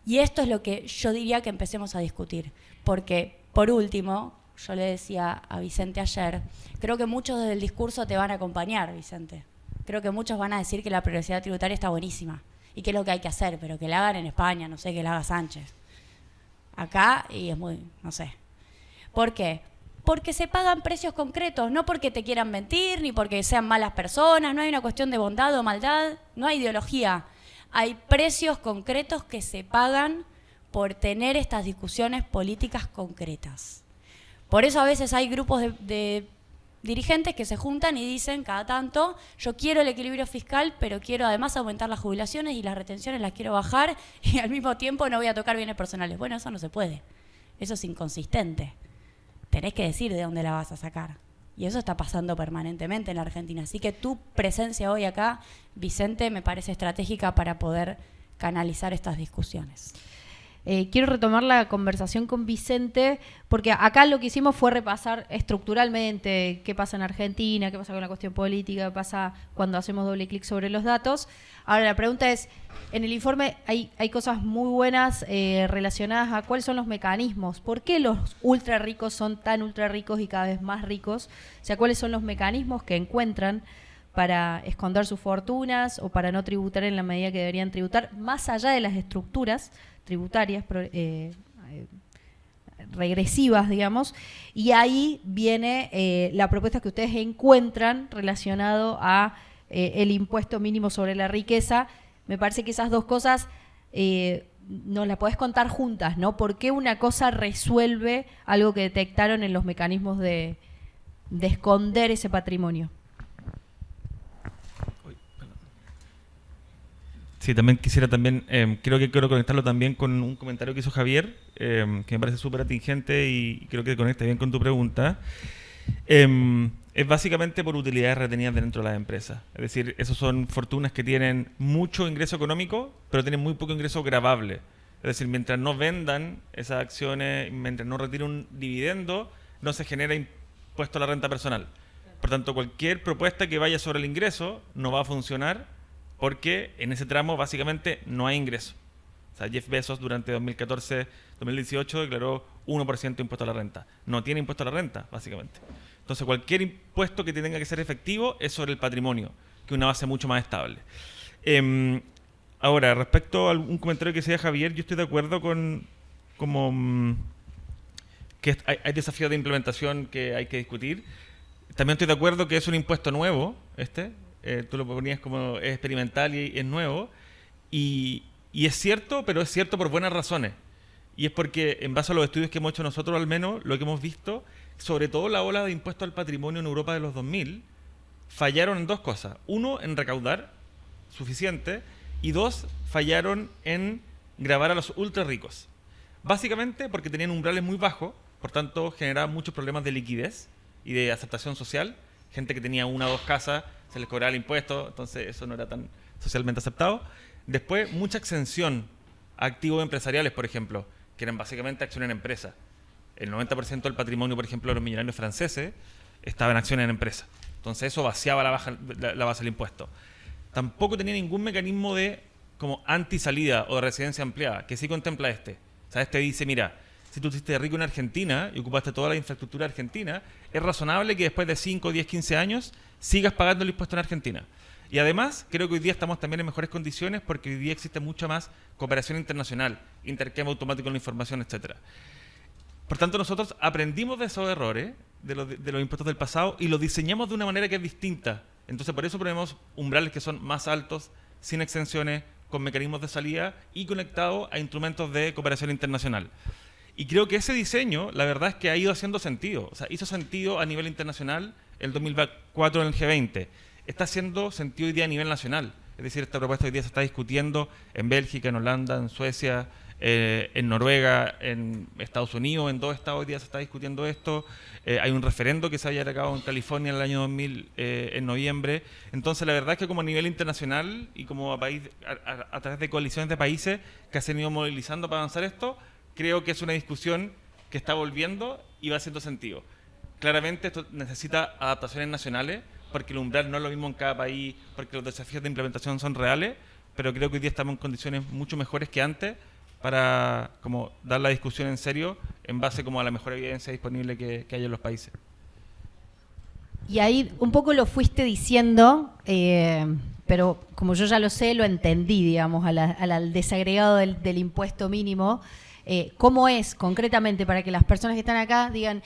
Y esto es lo que yo diría que empecemos a discutir, porque, por último, yo le decía a Vicente ayer, creo que muchos desde el discurso te van a acompañar, Vicente. Creo que muchos van a decir que la progresividad tributaria está buenísima y que es lo que hay que hacer, pero que la hagan en España, no sé, que la haga Sánchez. Acá, y es muy, no sé. ¿Por qué? Porque se pagan precios concretos, no porque te quieran mentir, ni porque sean malas personas, no hay una cuestión de bondad o maldad, no hay ideología. Hay precios concretos que se pagan por tener estas discusiones políticas concretas. Por eso a veces hay grupos de dirigentes que se juntan y dicen cada tanto, yo quiero el equilibrio fiscal, pero quiero además aumentar las jubilaciones y las retenciones las quiero bajar y al mismo tiempo no voy a tocar bienes personales. Bueno, eso no se puede. Eso es inconsistente. Tenés que decir de dónde la vas a sacar. Y eso está pasando permanentemente en la Argentina. Así que tu presencia hoy acá, Vicente, me parece estratégica para poder canalizar estas discusiones. Quiero retomar la conversación con Vicente, porque acá lo que hicimos fue repasar estructuralmente qué pasa en Argentina, qué pasa con la cuestión política, qué pasa cuando hacemos doble clic sobre los datos. Ahora la pregunta es, en el informe hay cosas muy buenas relacionadas a cuáles son los mecanismos, por qué los ultra ricos son tan ultra ricos y cada vez más ricos, o sea, cuáles son los mecanismos que encuentran para esconder sus fortunas o para no tributar en la medida que deberían tributar, más allá de las estructuras tributarias regresivas, digamos, y ahí viene la propuesta que ustedes encuentran relacionado a el impuesto mínimo sobre la riqueza. Me parece que esas dos cosas nos las podés contar juntas, ¿no? ¿Por qué una cosa resuelve algo que detectaron en los mecanismos de esconder ese patrimonio? Sí, también quisiera creo que quiero conectarlo también con un comentario que hizo Javier, que me parece súper atingente y creo que conecta bien con tu pregunta. es básicamente por utilidades retenidas dentro de las empresas. Es decir, esos son fortunas que tienen mucho ingreso económico, pero tienen muy poco ingreso gravable. Es decir, mientras no vendan esas acciones, mientras no retiren un dividendo, no se genera impuesto a la renta personal. Por tanto, cualquier propuesta que vaya sobre el ingreso no va a funcionar porque en ese tramo básicamente no hay ingreso. O sea, Jeff Bezos durante 2014-2018 declaró 1% de impuesto a la renta. No tiene impuesto a la renta, básicamente. Entonces, cualquier impuesto que tenga que ser efectivo es sobre el patrimonio, que es una base mucho más estable. Ahora, respecto a un comentario que decía Javier, yo estoy de acuerdo con que hay desafíos de implementación que hay que discutir. También estoy de acuerdo que es un impuesto nuevo, tú lo ponías como es experimental y es nuevo, y es cierto, pero es cierto por buenas razones. Y es porque, en base a los estudios que hemos hecho nosotros, al menos, lo que hemos visto, sobre todo la ola de impuesto al patrimonio en Europa de los 2000, fallaron en dos cosas. Uno, en recaudar suficiente, y dos, fallaron en gravar a los ultra ricos. Básicamente porque tenían umbrales muy bajos, por tanto generaban muchos problemas de liquidez y de aceptación social. Gente que tenía una o dos casas, se les cobraba el impuesto, entonces eso no era tan socialmente aceptado. Después, mucha exención a activos empresariales, por ejemplo, que eran básicamente acciones en empresa. El 90% del patrimonio, por ejemplo, de los millonarios franceses estaba en acciones en empresa. Entonces eso vaciaba la base del impuesto. Tampoco tenía ningún mecanismo de como anti-salida o de residencia ampliada, que sí contempla O sea, dice, mira, si tú fuiste rico en Argentina y ocupaste toda la infraestructura argentina, es razonable que después de 5, 10, 15 años sigas pagando el impuesto en Argentina. Y además, creo que hoy día estamos también en mejores condiciones porque hoy día existe mucha más cooperación internacional, intercambio automático de la información, etcétera. Por tanto, nosotros aprendimos de esos errores, de los impuestos del pasado, y los diseñamos de una manera que es distinta. Entonces, por eso ponemos umbrales que son más altos, sin exenciones, con mecanismos de salida y conectados a instrumentos de cooperación internacional. Y creo que ese diseño, la verdad es que ha ido haciendo sentido. O sea, hizo sentido a nivel internacional el 2004 en el G20. Está haciendo sentido hoy día a nivel nacional. Es decir, esta propuesta hoy día se está discutiendo en Bélgica, en Holanda, en Suecia, en Noruega, en Estados Unidos, en 2 estados hoy día se está discutiendo esto. Hay un referendo que se había acabado en California en el año 2000, en noviembre. Entonces, la verdad es que como a nivel internacional y como a través de coaliciones de países que se han ido movilizando para avanzar esto, creo que es una discusión que está volviendo y va haciendo sentido. Claramente esto necesita adaptaciones nacionales, porque el umbral no es lo mismo en cada país, porque los desafíos de implementación son reales, pero creo que hoy día estamos en condiciones mucho mejores que antes para como dar la discusión en serio en base como a la mejor evidencia disponible que hay en los países. Y ahí un poco lo fuiste diciendo, pero como yo ya lo sé, lo entendí, digamos, al desagregado del impuesto mínimo. ¿Cómo es concretamente para que las personas que están acá digan,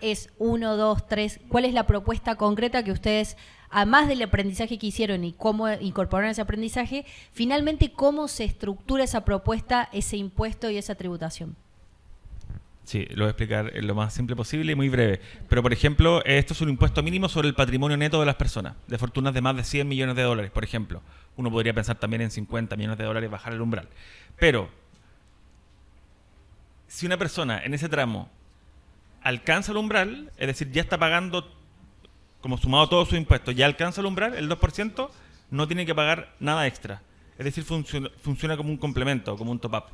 es 1, 2, 3, cuál es la propuesta concreta que ustedes, además del aprendizaje que hicieron y cómo incorporaron ese aprendizaje, finalmente cómo se estructura esa propuesta, ese impuesto y esa tributación? Sí, lo voy a explicar lo más simple posible y muy breve. Pero, por ejemplo, esto es un impuesto mínimo sobre el patrimonio neto de las personas, de fortunas de más de 100 millones de dólares, por ejemplo. Uno podría pensar también en 50 millones de dólares, bajar el umbral. Pero, si una persona en ese tramo alcanza el umbral, es decir, ya está pagando, como sumado todos sus impuestos, ya alcanza el umbral, el 2%, no tiene que pagar nada extra. Es decir, funciona como un complemento, como un top-up.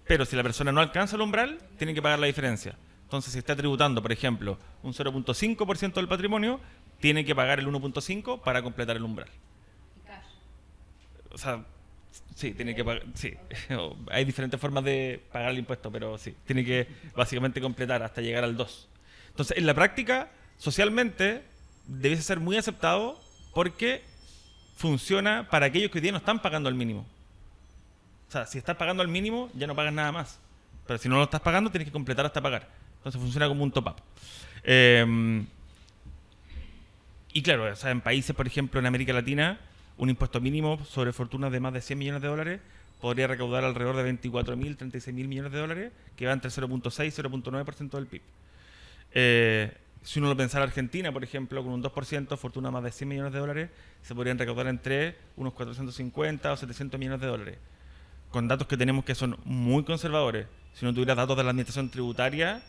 Pero si la persona no alcanza el umbral, tiene que pagar la diferencia. Entonces, si está tributando, por ejemplo, un 0.5% del patrimonio, tiene que pagar el 1.5% para completar el umbral. O sea, sí, tiene que pagar, sí. Hay diferentes formas de pagar el impuesto, pero sí, tiene que básicamente completar hasta llegar al 2%. Entonces, en la práctica, socialmente, debe ser muy aceptado porque funciona para aquellos que hoy día no están pagando el mínimo. O sea, si estás pagando al mínimo, ya no pagas nada más. Pero si no lo estás pagando, tienes que completar hasta pagar. Entonces funciona como un top-up. Y claro, o sea, en países, por ejemplo, en América Latina, un impuesto mínimo sobre fortunas de más de 100 millones de dólares podría recaudar alrededor de 24.000, 36.000 millones de dólares, que va entre 0.6 y 0.9% del PIB. Si uno lo pensara Argentina, por ejemplo, con un 2%, fortuna más de 100 millones de dólares, se podrían recaudar entre unos 450 o 700 millones de dólares. Con datos que tenemos que son muy conservadores. Si no tuviera datos de la administración tributaria,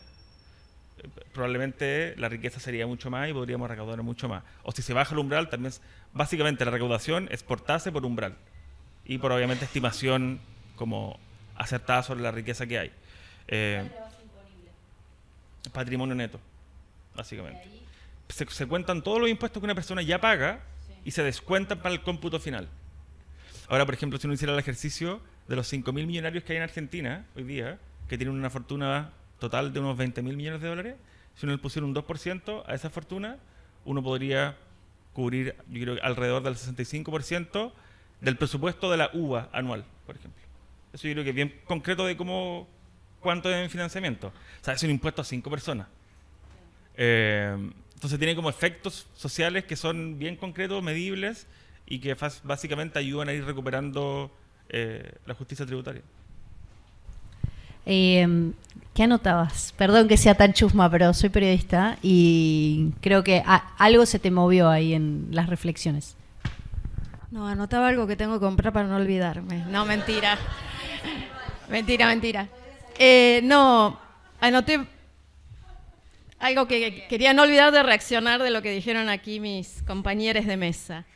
probablemente la riqueza sería mucho más y podríamos recaudar mucho más. O si se baja el umbral, también básicamente la recaudación es por tasa y por umbral. Y por obviamente estimación como acertada sobre la riqueza que hay. Patrimonio neto, básicamente. Se cuentan todos los impuestos que una persona ya paga y se descuentan para el cómputo final. Ahora, por ejemplo, si uno hiciera el ejercicio de los 5.000 millonarios que hay en Argentina hoy día, que tienen una fortuna total de unos 20.000 millones de dólares, si uno le pusiera un 2% a esa fortuna, uno podría cubrir, yo creo, alrededor del 65% del presupuesto de la UVA anual, por ejemplo. Eso yo creo que es bien concreto de cuánto es en financiamiento. O sea, es un impuesto a 5 personas. Entonces tiene como efectos sociales que son bien concretos, medibles, y que básicamente ayudan a ir recuperando la justicia tributaria. ¿Qué anotabas? Perdón que sea tan chusma, pero soy periodista y creo que algo se te movió ahí en las reflexiones. No, anotaba algo que tengo que comprar para no olvidarme. No, mentira. Mentira. No, anoté algo que quería no olvidar de reaccionar de lo que dijeron aquí mis compañeros de mesa.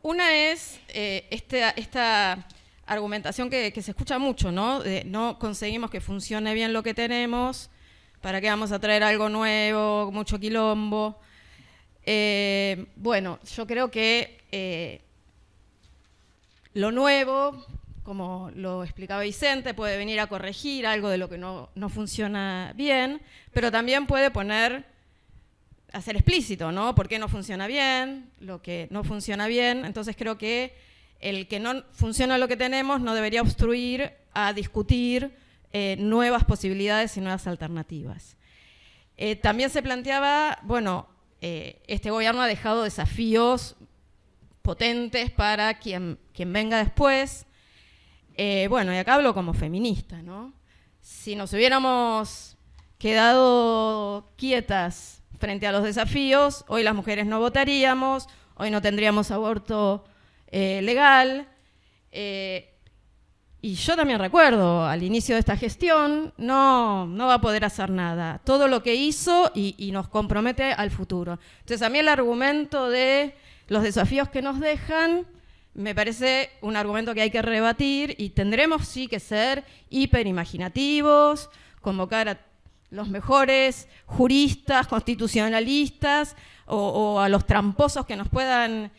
Una es esta argumentación que se escucha mucho, ¿no? No conseguimos que funcione bien lo que tenemos, ¿para qué vamos a traer algo nuevo, mucho quilombo? Bueno, yo creo que lo nuevo, como lo explicaba Vicente, puede venir a corregir algo de lo que no funciona bien, pero también puede hacer explícito, ¿no? ¿Por qué no funciona bien? Lo que no funciona bien. Entonces creo que el que no funciona lo que tenemos no debería obstruir a discutir nuevas posibilidades y nuevas alternativas. También se planteaba, bueno, este gobierno ha dejado desafíos potentes para quien venga después. Bueno, y acá hablo como feminista, ¿no? Si nos hubiéramos quedado quietas frente a los desafíos, hoy las mujeres no votaríamos, hoy no tendríamos aborto legal. Y yo también recuerdo, al inicio de esta gestión, no va a poder hacer nada. Todo lo que hizo y nos compromete al futuro. Entonces, a mí el argumento de los desafíos que nos dejan me parece un argumento que hay que rebatir y tendremos sí que ser hiperimaginativos, convocar a los mejores juristas, constitucionalistas o a los tramposos que nos puedan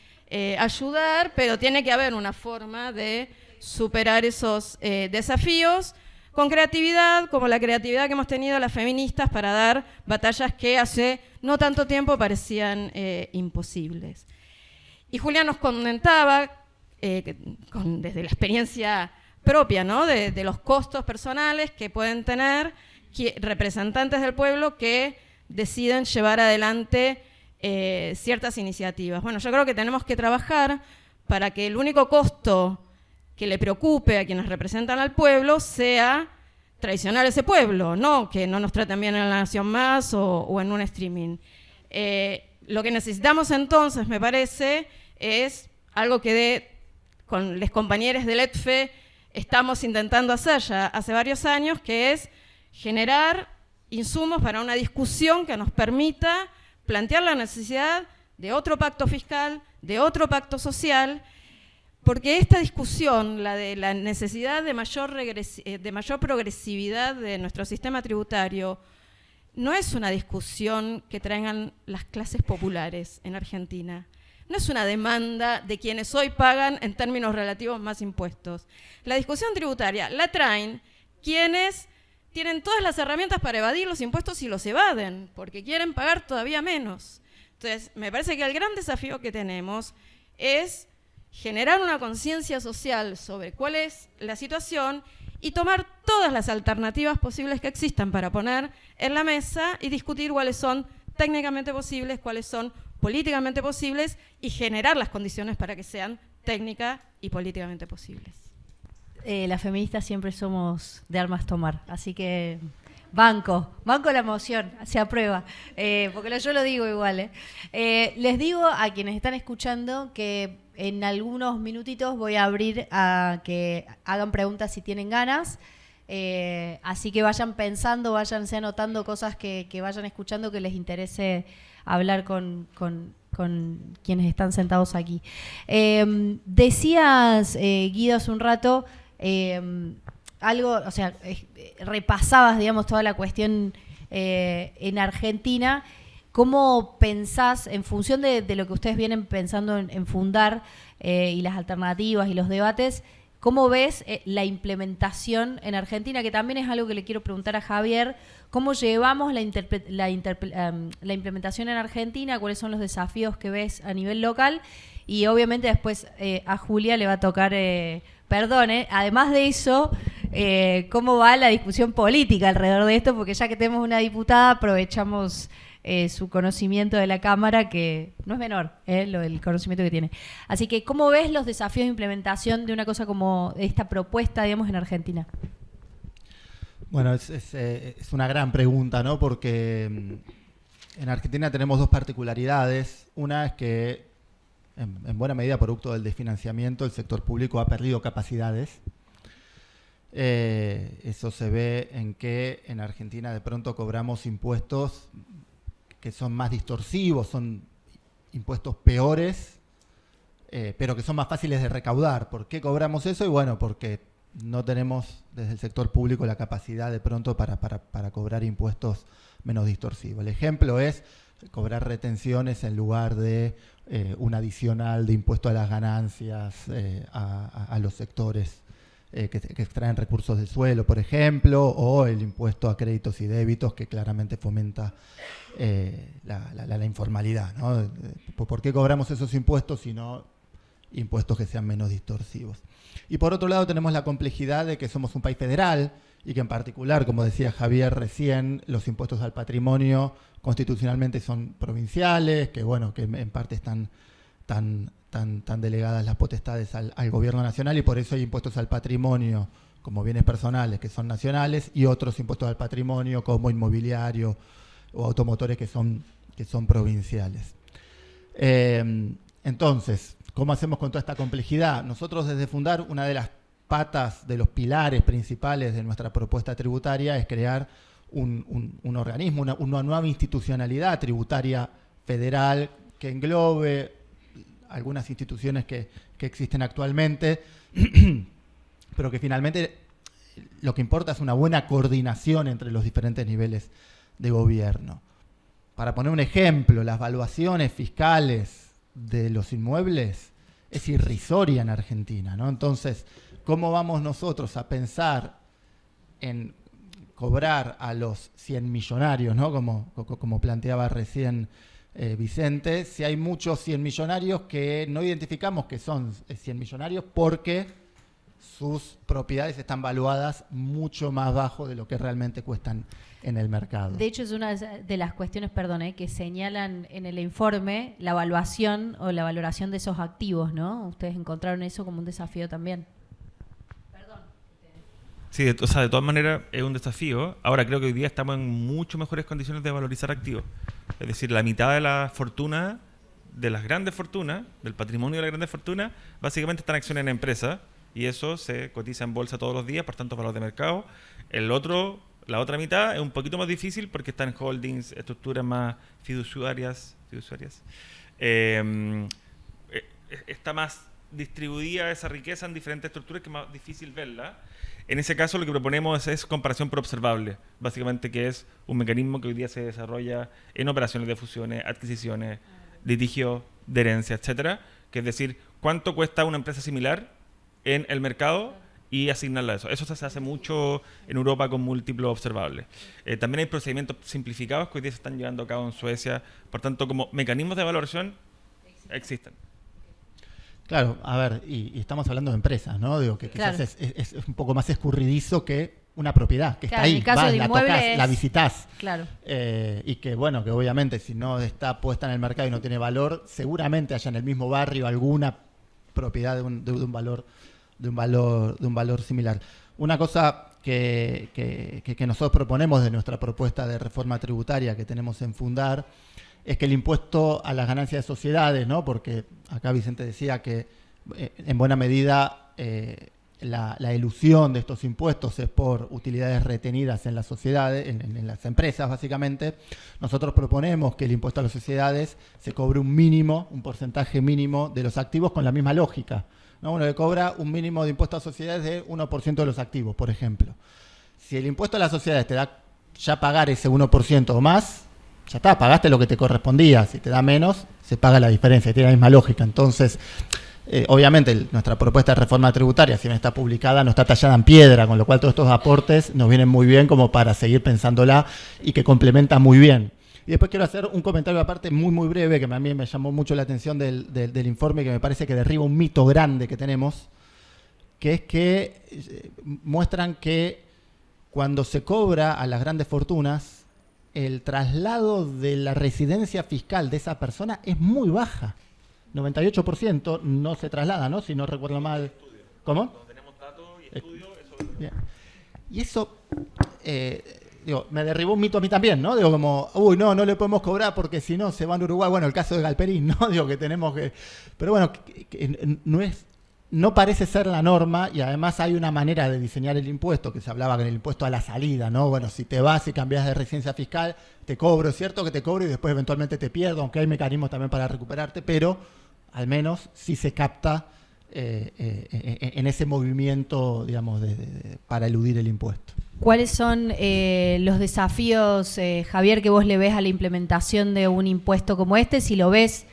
ayudar, pero tiene que haber una forma de superar esos desafíos con creatividad, como la creatividad que hemos tenido las feministas para dar batallas que hace no tanto tiempo parecían imposibles. Y Julia nos comentaba, desde la experiencia propia, ¿no? de los costos personales que pueden tener representantes del pueblo que deciden llevar adelante ciertas iniciativas. Bueno, yo creo que tenemos que trabajar para que el único costo que le preocupe a quienes representan al pueblo sea traicionar a ese pueblo, no que no nos traten bien en La Nación Más o en un streaming. Lo que necesitamos entonces, me parece, es algo que con los compañeros del ETFE estamos intentando hacer ya hace varios años, que es generar insumos para una discusión que nos permita plantear la necesidad de otro pacto fiscal, de otro pacto social, porque esta discusión, la de la necesidad de mayor progresividad de nuestro sistema tributario, no es una discusión que traigan las clases populares en Argentina. No es una demanda de quienes hoy pagan en términos relativos más impuestos. La discusión tributaria la traen quienes tienen todas las herramientas para evadir los impuestos y los evaden, porque quieren pagar todavía menos. Entonces, me parece que el gran desafío que tenemos es generar una conciencia social sobre cuál es la situación y tomar todas las alternativas posibles que existan para poner en la mesa y discutir cuáles son técnicamente posibles, cuáles son políticamente posibles y generar las condiciones para que sean técnica y políticamente posibles. Las feministas siempre somos de armas tomar, así que banco la moción, se aprueba, porque yo lo digo igual. Les digo a quienes están escuchando que en algunos minutitos voy a abrir a que hagan preguntas si tienen ganas. Así que vayan pensando, váyanse anotando cosas que vayan escuchando que les interese hablar con quienes están sentados aquí. Decías, Guido, hace un rato, algo, o sea, repasabas, digamos, toda la cuestión en Argentina. ¿Cómo pensás, en función de lo que ustedes vienen pensando en fundar y las alternativas y los debates, cómo ves la implementación en Argentina? Que también es algo que le quiero preguntar a Javier. ¿Cómo llevamos la implementación en Argentina? ¿Cuáles son los desafíos que ves a nivel local? Y obviamente después a Julia le va a tocar, además de eso, ¿cómo va la discusión política alrededor de esto? Porque ya que tenemos una diputada, aprovechamos su conocimiento de la Cámara, que no es menor, el conocimiento que tiene. Así que, ¿cómo ves los desafíos de implementación de una cosa como esta propuesta, digamos, en Argentina? Bueno, es una gran pregunta, ¿no? Porque en Argentina tenemos dos particularidades. Una es que, en buena medida, producto del desfinanciamiento, el sector público ha perdido capacidades. Eso se ve en que en Argentina de pronto cobramos impuestos que son más distorsivos, son impuestos peores, pero que son más fáciles de recaudar. ¿Por qué cobramos eso? Y bueno, porque no tenemos desde el sector público la capacidad de pronto para cobrar impuestos menos distorsivos. El ejemplo es cobrar retenciones en lugar de un adicional de impuesto a las ganancias a los sectores que extraen recursos del suelo, por ejemplo, o el impuesto a créditos y débitos, que claramente fomenta la informalidad, ¿no? ¿Por qué cobramos esos impuestos si no impuestos que sean menos distorsivos? Y por otro lado tenemos la complejidad de que somos un país federal y que en particular, como decía Javier recién, los impuestos al patrimonio constitucionalmente son provinciales, que bueno, que en parte están tan delegadas las potestades al gobierno nacional, y por eso hay impuestos al patrimonio como bienes personales que son nacionales y otros impuestos al patrimonio como inmobiliario o automotores que son provinciales. Entonces, ¿cómo hacemos con toda esta complejidad? Nosotros desde Fundar, una de las patas, de los pilares principales de nuestra propuesta tributaria es crear un organismo, una nueva institucionalidad tributaria federal que englobe algunas instituciones que existen actualmente, pero que finalmente lo que importa es una buena coordinación entre los diferentes niveles de gobierno. Para poner un ejemplo, las valuaciones fiscales de los inmuebles es irrisoria en Argentina, ¿no? Entonces, ¿cómo vamos nosotros a pensar en cobrar a los 100 millonarios, ¿no? Como planteaba recién Vicente, si hay muchos 100 millonarios que no identificamos que son 100 millonarios porque sus propiedades están valuadas mucho más bajo de lo que realmente cuestan en el mercado? De hecho, es una de las cuestiones, que señalan en el informe la evaluación o la valoración de esos activos, ¿no? Ustedes encontraron eso como un desafío también. Sí, de todas maneras es un desafío. Ahora creo que hoy día estamos en mucho mejores condiciones de valorizar activos. Es decir, la mitad de la fortuna, de las grandes fortunas, del patrimonio de las grandes fortunas, básicamente están acciones en empresas, y eso se cotiza en bolsa todos los días, por tanto valor de mercado. La otra mitad es un poquito más difícil porque están en holdings, estructuras más fiduciarias. Está más distribuida esa riqueza en diferentes estructuras, que es más difícil verla. En ese caso, lo que proponemos es comparación por observable, básicamente, que es un mecanismo que hoy día se desarrolla en operaciones de fusiones, adquisiciones, litigio de herencia, etcétera, que es decir, cuánto cuesta una empresa similar en el mercado y asignarla a eso. Eso se hace mucho en Europa con múltiplos observables. También hay procedimientos simplificados que hoy día se están llevando a cabo en Suecia, por tanto, como mecanismos de valoración existen. Claro, a ver, y estamos hablando de empresas, ¿no? Digo que quizás es un poco más escurridizo que una propiedad, que está ahí, vas, la tocas, la visitas. Claro. Y que, bueno, que obviamente si no está puesta en el mercado y no tiene valor, seguramente haya en el mismo barrio alguna propiedad de un valor similar. Una cosa que nosotros proponemos de nuestra propuesta de reforma tributaria que tenemos en Fundar es que el impuesto a las ganancias de sociedades, ¿no? Porque acá Vicente decía que en buena medida la elusión de estos impuestos es por utilidades retenidas en las sociedades, en las empresas básicamente, nosotros proponemos que el impuesto a las sociedades se cobre un porcentaje mínimo de los activos con la misma lógica, ¿no? Uno le cobra un mínimo de impuesto a sociedades de 1% de los activos, por ejemplo. Si el impuesto a las sociedades te da ya pagar ese 1% o más, ya está, pagaste lo que te correspondía. Si te da menos, se paga la diferencia, tiene la misma lógica. Entonces, obviamente, nuestra propuesta de reforma tributaria, si bien está publicada, no está tallada en piedra, con lo cual todos estos aportes nos vienen muy bien como para seguir pensándola y que complementa muy bien. Y después quiero hacer un comentario aparte muy, muy breve, que a mí me llamó mucho la atención del informe, que me parece que derriba un mito grande que tenemos, que es que muestran que cuando se cobra a las grandes fortunas, el traslado de la residencia fiscal de esa persona es muy baja. 98% no se traslada, ¿no? Si no recuerdo mal. ¿Cómo? Cuando tenemos datos y estudios, eso es... Bien. Y eso, me derribó un mito a mí también, ¿no? Digo, como, no le podemos cobrar porque si no se van a Uruguay. Bueno, el caso de Galperín, ¿no? Digo, que tenemos que... Pero bueno, que no parece ser la norma, y además hay una manera de diseñar el impuesto, que se hablaba con el impuesto a la salida, ¿no? Bueno, si te vas y cambias de residencia fiscal, te cobro, es cierto que te cobro y después eventualmente te pierdo, aunque hay mecanismos también para recuperarte, pero al menos sí se capta en ese movimiento, digamos, para eludir el impuesto. ¿Cuáles son los desafíos, Javier, que vos le ves a la implementación de un impuesto como este? Si lo ves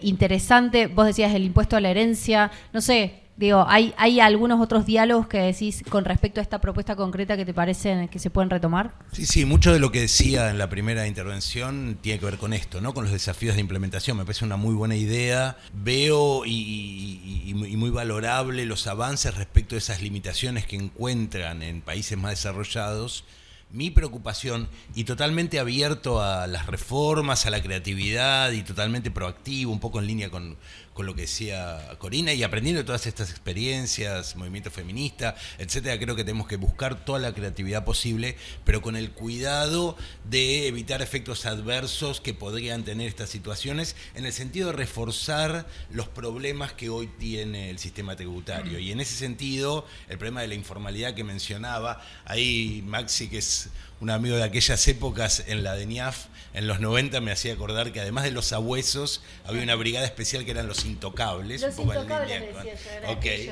interesante, vos decías el impuesto a la herencia, no sé, digo, ¿hay algunos otros diálogos que decís con respecto a esta propuesta concreta que te parecen que se pueden retomar? Sí, mucho de lo que decía en la primera intervención tiene que ver con esto, ¿no? Con los desafíos de implementación. Me parece una muy buena idea. Veo y muy valorable los avances respecto de esas limitaciones que encuentran en países más desarrollados. Mi preocupación, y totalmente abierto a las reformas, a la creatividad, y totalmente proactivo, un poco en línea con lo que decía Corina, y aprendiendo de todas estas experiencias, movimiento feminista, etcétera. Creo que tenemos que buscar toda la creatividad posible, pero con el cuidado de evitar efectos adversos que podrían tener estas situaciones, en el sentido de reforzar los problemas que hoy tiene el sistema tributario. Y en ese sentido, el problema de la informalidad que mencionaba, ahí Maxi, que es un amigo de aquellas épocas en la DENIAF, en los 90, me hacía acordar que además de los sabuesos, había una brigada especial que eran los intocables. Los intocables, decía yo, okay.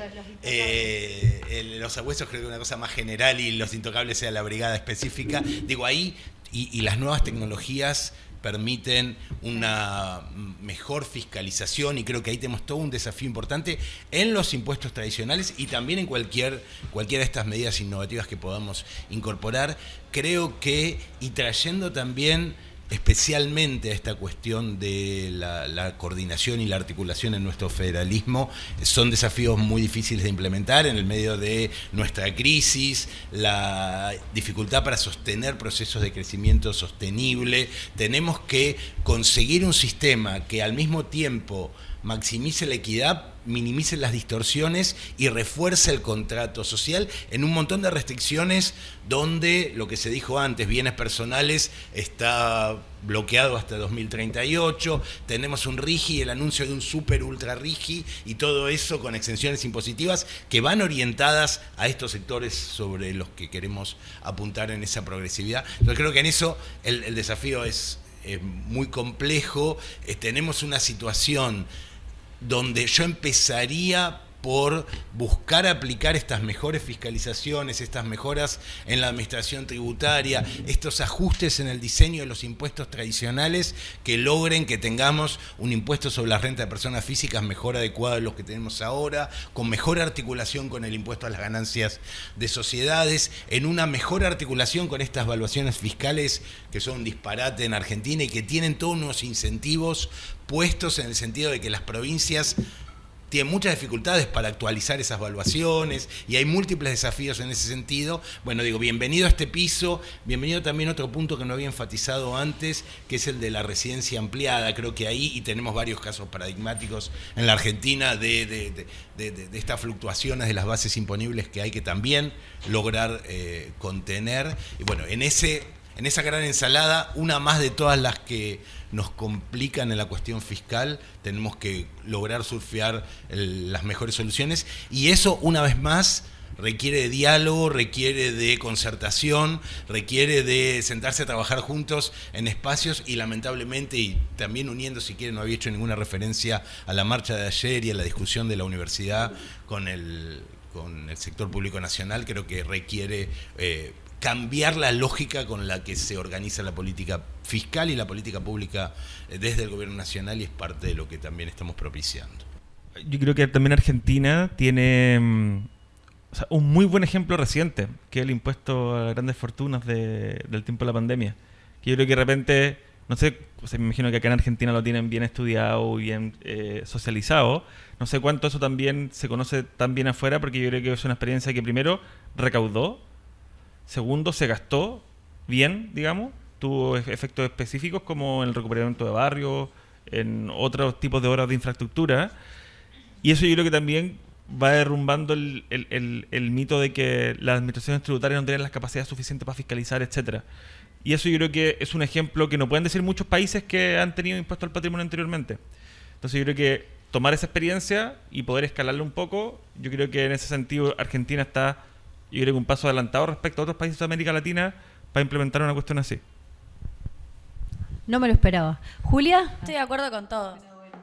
Los sabuesos creo que es una cosa más general y los intocables sea la brigada específica. Digo, ahí, y las nuevas tecnologías permiten una mejor fiscalización, y creo que ahí tenemos todo un desafío importante en los impuestos tradicionales y también en cualquiera de estas medidas innovativas que podamos incorporar. Creo que, y trayendo también especialmente a esta cuestión de la coordinación y la articulación en nuestro federalismo, son desafíos muy difíciles de implementar en el medio de nuestra crisis, la dificultad para sostener procesos de crecimiento sostenible. Tenemos que conseguir un sistema que al mismo tiempo maximice la equidad, minimice las distorsiones y refuerce el contrato social en un montón de restricciones donde, lo que se dijo antes, bienes personales está bloqueado hasta 2038, tenemos un RIGI, el anuncio de un super ultra RIGI, y todo eso con exenciones impositivas que van orientadas a estos sectores sobre los que queremos apuntar en esa progresividad. Yo creo que en eso el desafío es muy complejo. Tenemos una situación donde yo empezaría por buscar aplicar estas mejores fiscalizaciones, estas mejoras en la administración tributaria, estos ajustes en el diseño de los impuestos tradicionales que logren que tengamos un impuesto sobre la renta de personas físicas mejor adecuado a los que tenemos ahora, con mejor articulación con el impuesto a las ganancias de sociedades, en una mejor articulación con estas evaluaciones fiscales que son un disparate en Argentina y que tienen todos unos incentivos puestos en el sentido de que las provincias tienen muchas dificultades para actualizar esas evaluaciones y hay múltiples desafíos en ese sentido. Bueno, digo, bienvenido a este piso, bienvenido también a otro punto que no había enfatizado antes, que es el de la residencia ampliada. Creo que ahí, y tenemos varios casos paradigmáticos en la Argentina de estas fluctuaciones de las bases imponibles que hay que también lograr contener. Y bueno, en ese en esa gran ensalada, una más de todas las que nos complican en la cuestión fiscal. Tenemos que lograr surfear las mejores soluciones, y eso, una vez más, requiere de diálogo, requiere de concertación, requiere de sentarse a trabajar juntos en espacios, y lamentablemente, y también uniendo, si quieren, no había hecho ninguna referencia a la marcha de ayer y a la discusión de la universidad con el sector público nacional, creo que requiere cambiar la lógica con la que se organiza la política fiscal y la política pública desde el gobierno nacional, y es parte de lo que también estamos propiciando. Yo creo que también Argentina tiene un muy buen ejemplo reciente, que es el impuesto a grandes fortunas del tiempo de la pandemia. Que yo creo que de repente, no sé, me imagino que acá en Argentina lo tienen bien estudiado y bien socializado. No sé cuánto eso también se conoce tan bien afuera, porque yo creo que es una experiencia que primero recaudó, segundo se gastó bien, digamos, tuvo efectos específicos como en el recuperamiento de barrios, en otros tipos de obras de infraestructura, y eso yo creo que también va derrumbando el mito de que las administraciones tributarias no tienen las capacidades suficientes para fiscalizar, etcétera. Y eso yo creo que es un ejemplo que no pueden decir muchos países que han tenido impuesto al patrimonio anteriormente. Entonces yo creo que tomar esa experiencia y poder escalarla un poco, yo creo que en ese sentido Argentina está, yo creo que un paso adelantado respecto a otros países de América Latina para implementar una cuestión así. No me lo esperaba. ¿Julia? Estoy de acuerdo con todo.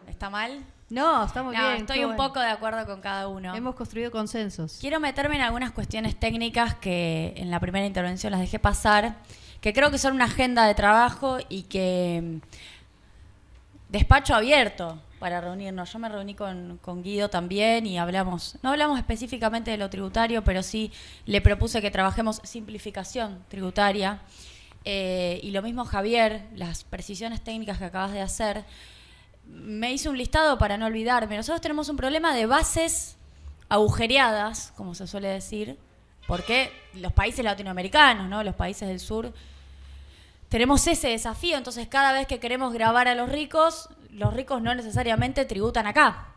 ¿Está mal? No, está muy No, bien. estoy un poco de acuerdo con cada uno. Hemos construido consensos. Quiero meterme en algunas cuestiones técnicas que en la primera intervención las dejé pasar, que creo que son una agenda de trabajo y que despacho abierto para reunirnos. Yo me reuní con Guido también y no hablamos específicamente de lo tributario, pero sí le propuse que trabajemos simplificación tributaria. Y lo mismo Javier, las precisiones técnicas que acabas de hacer. Me hice un listado para no olvidarme. Nosotros tenemos un problema de bases agujereadas, como se suele decir, porque los países latinoamericanos, ¿no?, los países del sur, tenemos ese desafío. Entonces, cada vez que queremos grabar a los ricos no necesariamente tributan acá.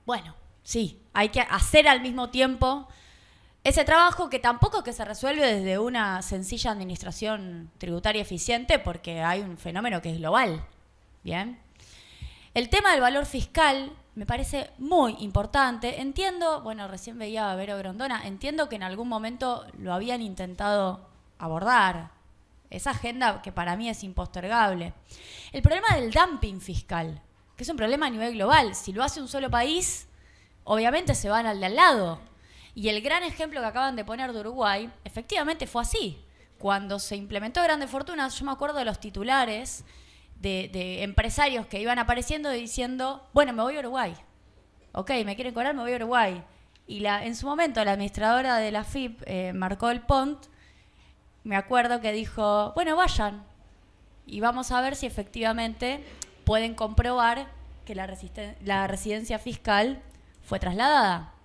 Bueno, sí, hay que hacer al mismo tiempo ese trabajo, que tampoco es que se resuelve desde una sencilla administración tributaria eficiente, porque hay un fenómeno que es global. Bien. El tema del valor fiscal me parece muy importante. Entiendo, bueno, recién veía a Vero Grondona, entiendo que en algún momento lo habían intentado abordar. Esa agenda que para mí es impostergable. El problema del dumping fiscal, que es un problema a nivel global. Si lo hace un solo país, obviamente se van al de al lado. Y el gran ejemplo que acaban de poner de Uruguay, efectivamente fue así. Cuando se implementó Grandes Fortunas, yo me acuerdo de los titulares de empresarios que iban apareciendo diciendo, bueno, me voy a Uruguay. Ok, me quieren cobrar, me voy a Uruguay. Y en su momento la administradora de la AFIP, Marcó del Pont, me acuerdo que dijo, bueno, vayan. Y vamos a ver si efectivamente pueden comprobar que la residencia fiscal fue trasladada.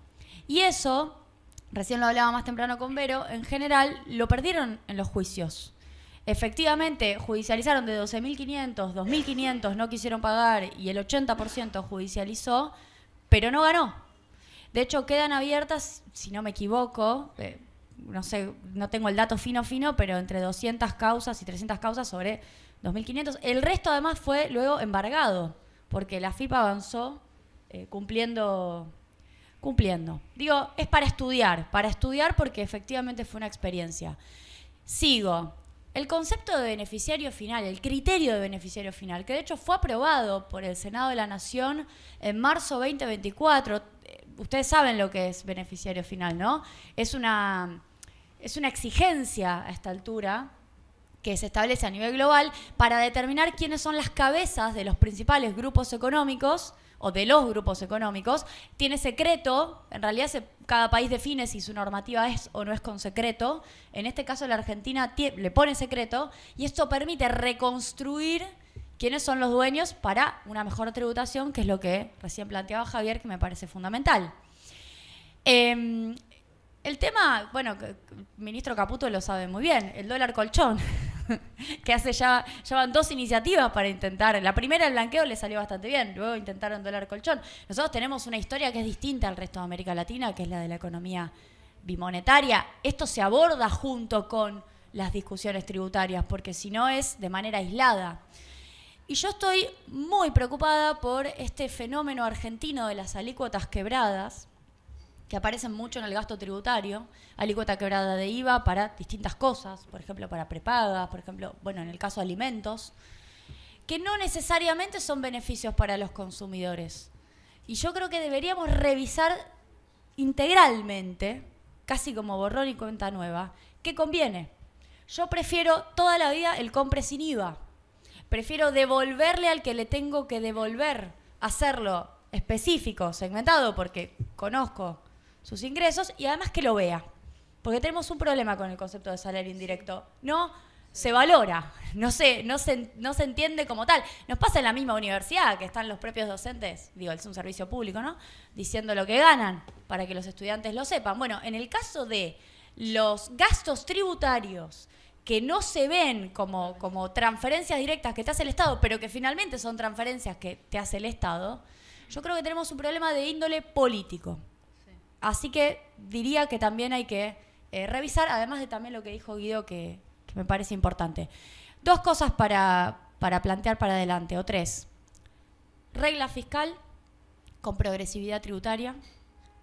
Y eso, recién lo hablaba más temprano con Vero, en general lo perdieron en los juicios. Efectivamente, judicializaron de 12.500, 2.500 no quisieron pagar y el 80% judicializó, pero no ganó. De hecho, quedan abiertas, si no me equivoco, no sé, no tengo el dato fino, pero entre 200 causas y 300 causas sobre 2.500. El resto, además, fue luego embargado, porque la FIP avanzó cumpliendo. Digo, es para estudiar porque efectivamente fue una experiencia. Sigo. El concepto de beneficiario final, el criterio de beneficiario final, que de hecho fue aprobado por el Senado de la Nación en marzo 2024. Ustedes saben lo que es beneficiario final, ¿no? Es una exigencia a esta altura que se establece a nivel global para determinar quiénes son las cabezas de los principales grupos económicos o de los grupos económicos. Tiene secreto, en realidad cada país define si su normativa es o no es con secreto. En este caso la Argentina le pone secreto y esto permite reconstruir quiénes son los dueños para una mejor tributación, que es lo que recién planteaba Javier, que me parece fundamental. El tema, bueno, el ministro Caputo lo sabe muy bien, el dólar colchón, que ya van 2 iniciativas para intentar. La primera, el blanqueo, le salió bastante bien, luego intentaron dólar colchón. Nosotros tenemos una historia que es distinta al resto de América Latina, que es la de la economía bimonetaria. Esto se aborda junto con las discusiones tributarias, porque si no es de manera aislada. Y yo estoy muy preocupada por este fenómeno argentino de las alícuotas quebradas, que aparecen mucho en el gasto tributario, alícuota quebrada de IVA para distintas cosas, por ejemplo para prepagas, por ejemplo, bueno, en el caso de alimentos, que no necesariamente son beneficios para los consumidores. Y yo creo que deberíamos revisar integralmente, casi como borrón y cuenta nueva, qué conviene. Yo prefiero toda la vida el compre sin IVA. Prefiero devolverle al que le tengo que devolver, hacerlo específico, segmentado, porque conozco sus ingresos y además que lo vea. Porque tenemos un problema con el concepto de salario indirecto. No se valora, no se entiende como tal. Nos pasa en la misma universidad, que están los propios docentes, digo, es un servicio público, ¿no?, diciendo lo que ganan para que los estudiantes lo sepan. Bueno, en el caso de los gastos tributarios que no se ven como transferencias directas que te hace el Estado, pero que finalmente son transferencias que te hace el Estado, yo creo que tenemos un problema de índole político. Sí. Así que diría que también hay que revisar, además de también lo que dijo Guido, que me parece importante. 2 cosas para plantear para adelante, o 3. Regla fiscal con progresividad tributaria.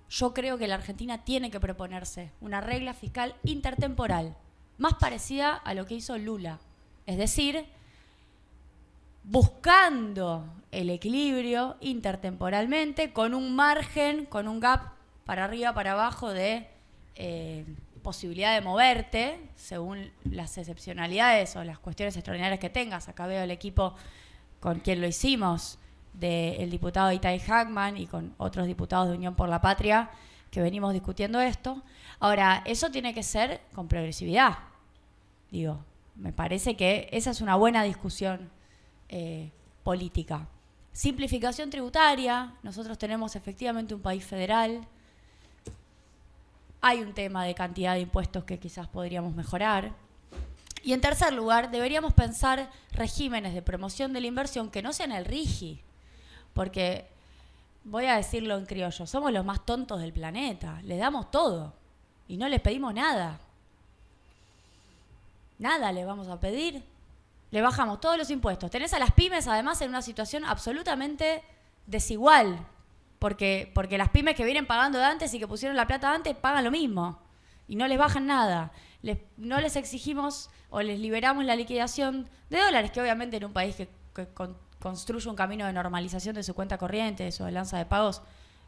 Yo creo que la Argentina tiene que proponerse una regla fiscal intertemporal, más parecida a lo que hizo Lula. Es decir, buscando el equilibrio intertemporalmente, con un margen, con un gap para arriba, para abajo de posibilidad de moverte, según las excepcionalidades o las cuestiones extraordinarias que tengas. Acá veo el equipo con quien lo hicimos, del diputado Itay Hackman y con otros diputados de Unión por la Patria, que venimos discutiendo esto. Ahora, eso tiene que ser con progresividad. Digo, me parece que esa es una buena discusión política. Simplificación tributaria. Nosotros tenemos efectivamente un país federal. Hay un tema de cantidad de impuestos que quizás podríamos mejorar. Y en tercer lugar, deberíamos pensar regímenes de promoción de la inversión que no sean el RIGI. Porque, voy a decirlo en criollo, somos los más tontos del planeta. Les damos todo y no les pedimos nada. Nada les vamos a pedir. Le bajamos todos los impuestos. Tenés a las pymes, además, en una situación absolutamente desigual. Porque las pymes que vienen pagando de antes y que pusieron la plata antes pagan lo mismo. Y no les bajan nada. No les exigimos o les liberamos la liquidación de dólares, que obviamente en un país que construye un camino de normalización de su cuenta corriente, de su balanza de pagos,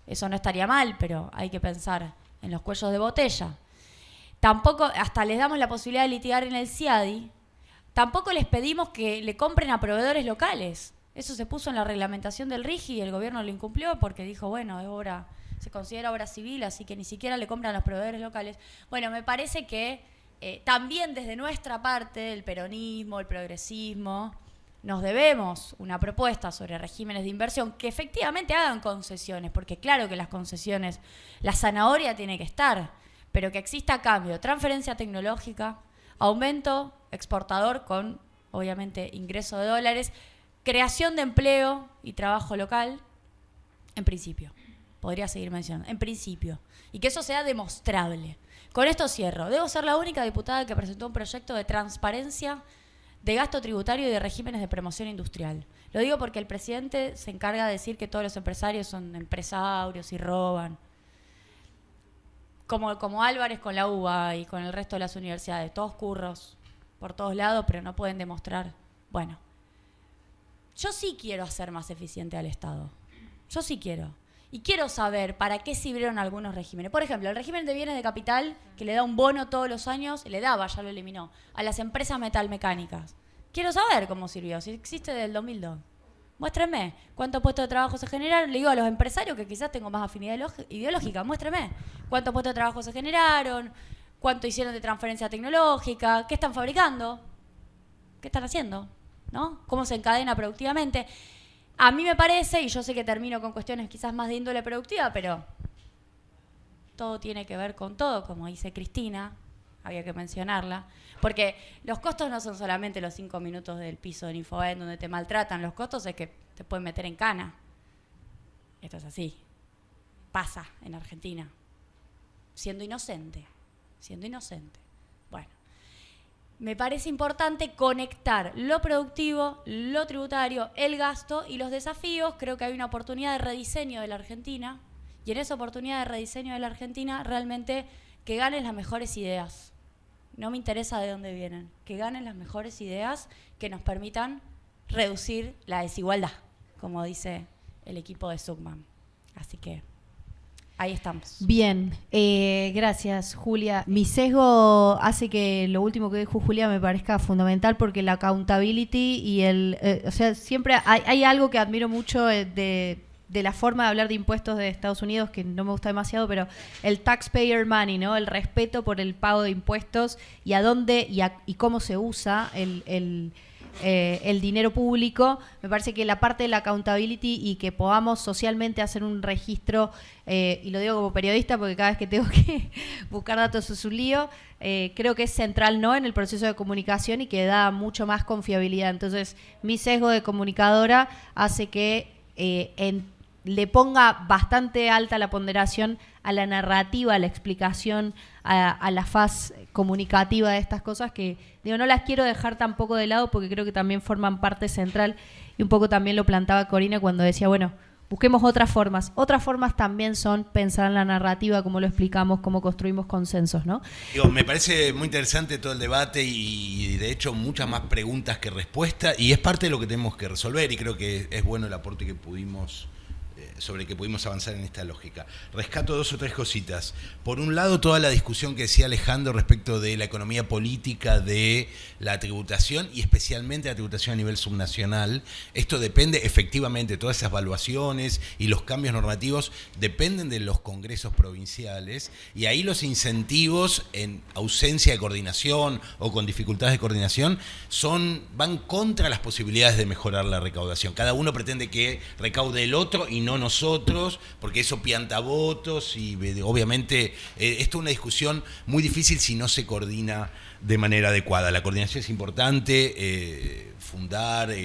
eso no estaría mal, pero hay que pensar en los cuellos de botella. Tampoco, hasta les damos la posibilidad de litigar en el CIADI, tampoco les pedimos que le compren a proveedores locales. Eso se puso en la reglamentación del RIGI y el gobierno lo incumplió porque dijo, bueno, es obra, se considera obra civil, así que ni siquiera le compran a los proveedores locales. Bueno, me parece que también desde nuestra parte, el peronismo, el progresismo, nos debemos una propuesta sobre regímenes de inversión que efectivamente hagan concesiones, porque claro que las concesiones, la zanahoria tiene que estar, pero que exista cambio, transferencia tecnológica, aumento exportador con, obviamente, ingreso de dólares, creación de empleo y trabajo local, en principio. Podría seguir mencionando, en principio. Y que eso sea demostrable. Con esto cierro. Debo ser la única diputada que presentó un proyecto de transparencia de gasto tributario y de regímenes de promoción industrial. Lo digo porque el presidente se encarga de decir que todos los empresarios son empresarios y roban. Como Álvarez con la UBA y con el resto de las universidades. Todos curros por todos lados, pero no pueden demostrar. Bueno, yo sí quiero hacer más eficiente al Estado. Yo sí quiero. Y quiero saber para qué sirvieron algunos regímenes. Por ejemplo, el régimen de bienes de capital, que le da un bono todos los años, le daba, ya lo eliminó, a las empresas metalmecánicas. Quiero saber cómo sirvió, si existe desde el 2002. Muéstrenme cuántos puestos de trabajo se generaron. Le digo a los empresarios que quizás tengo más afinidad ideológica, muéstrenme cuántos puestos de trabajo se generaron, cuánto hicieron de transferencia tecnológica, qué están fabricando, qué están haciendo, ¿no? Cómo se encadena productivamente. A mí me parece, y yo sé que termino con cuestiones quizás más de índole productiva, pero todo tiene que ver con todo, como dice Cristina, había que mencionarla, porque los costos no son solamente los 5 minutos del piso del Infobae donde te maltratan, los costos es que te pueden meter en cana. Esto es así. Pasa en Argentina. Siendo inocente. Bueno. me parece importante conectar lo productivo, lo tributario, el gasto y los desafíos. Creo que hay una oportunidad de rediseño de la Argentina, y en esa oportunidad de rediseño de la Argentina realmente que ganen las mejores ideas. No me interesa de dónde vienen, que ganen las mejores ideas que nos permitan reducir la desigualdad, como dice el equipo de Zuckman. Así que ahí estamos. Bien, gracias Julia. Mi sesgo hace que lo último que dijo Julia me parezca fundamental, porque la accountability y o sea, siempre hay algo que admiro mucho de la forma de hablar de impuestos de Estados Unidos, que no me gusta demasiado, pero el taxpayer money, ¿no? El respeto por el pago de impuestos y a dónde y cómo se usa el dinero público. Me parece que la parte de la accountability y que podamos socialmente hacer un registro, y lo digo como periodista porque cada vez que tengo que buscar datos es un lío, creo que es central, ¿no?, en el proceso de comunicación y que da mucho más confiabilidad. Entonces, mi sesgo de comunicadora hace que le ponga bastante alta la ponderación a la narrativa, a la explicación, a la faz comunicativa de estas cosas, que digo, no las quiero dejar tampoco de lado porque creo que también forman parte central, y un poco también lo plantaba Corina cuando decía, bueno, busquemos otras formas. Otras formas también son pensar en la narrativa, cómo lo explicamos, cómo construimos consensos, ¿no? Digo, me parece muy interesante todo el debate y de hecho muchas más preguntas que respuestas, y es parte de lo que tenemos que resolver, y creo que es bueno el aporte que pudimos sobre que pudimos avanzar en esta lógica. Rescato 2 o 3 cositas. Por un lado, toda la discusión que decía Alejandro respecto de la economía política, de la tributación y especialmente la tributación a nivel subnacional. Esto depende, efectivamente, todas esas evaluaciones y los cambios normativos dependen de los congresos provinciales, y ahí los incentivos en ausencia de coordinación o con dificultades de coordinación van contra las posibilidades de mejorar la recaudación. Cada uno pretende que recaude el otro y no nosotros, porque eso pianta votos y obviamente esto es una discusión muy difícil si no se coordina de manera adecuada. La coordinación es importante,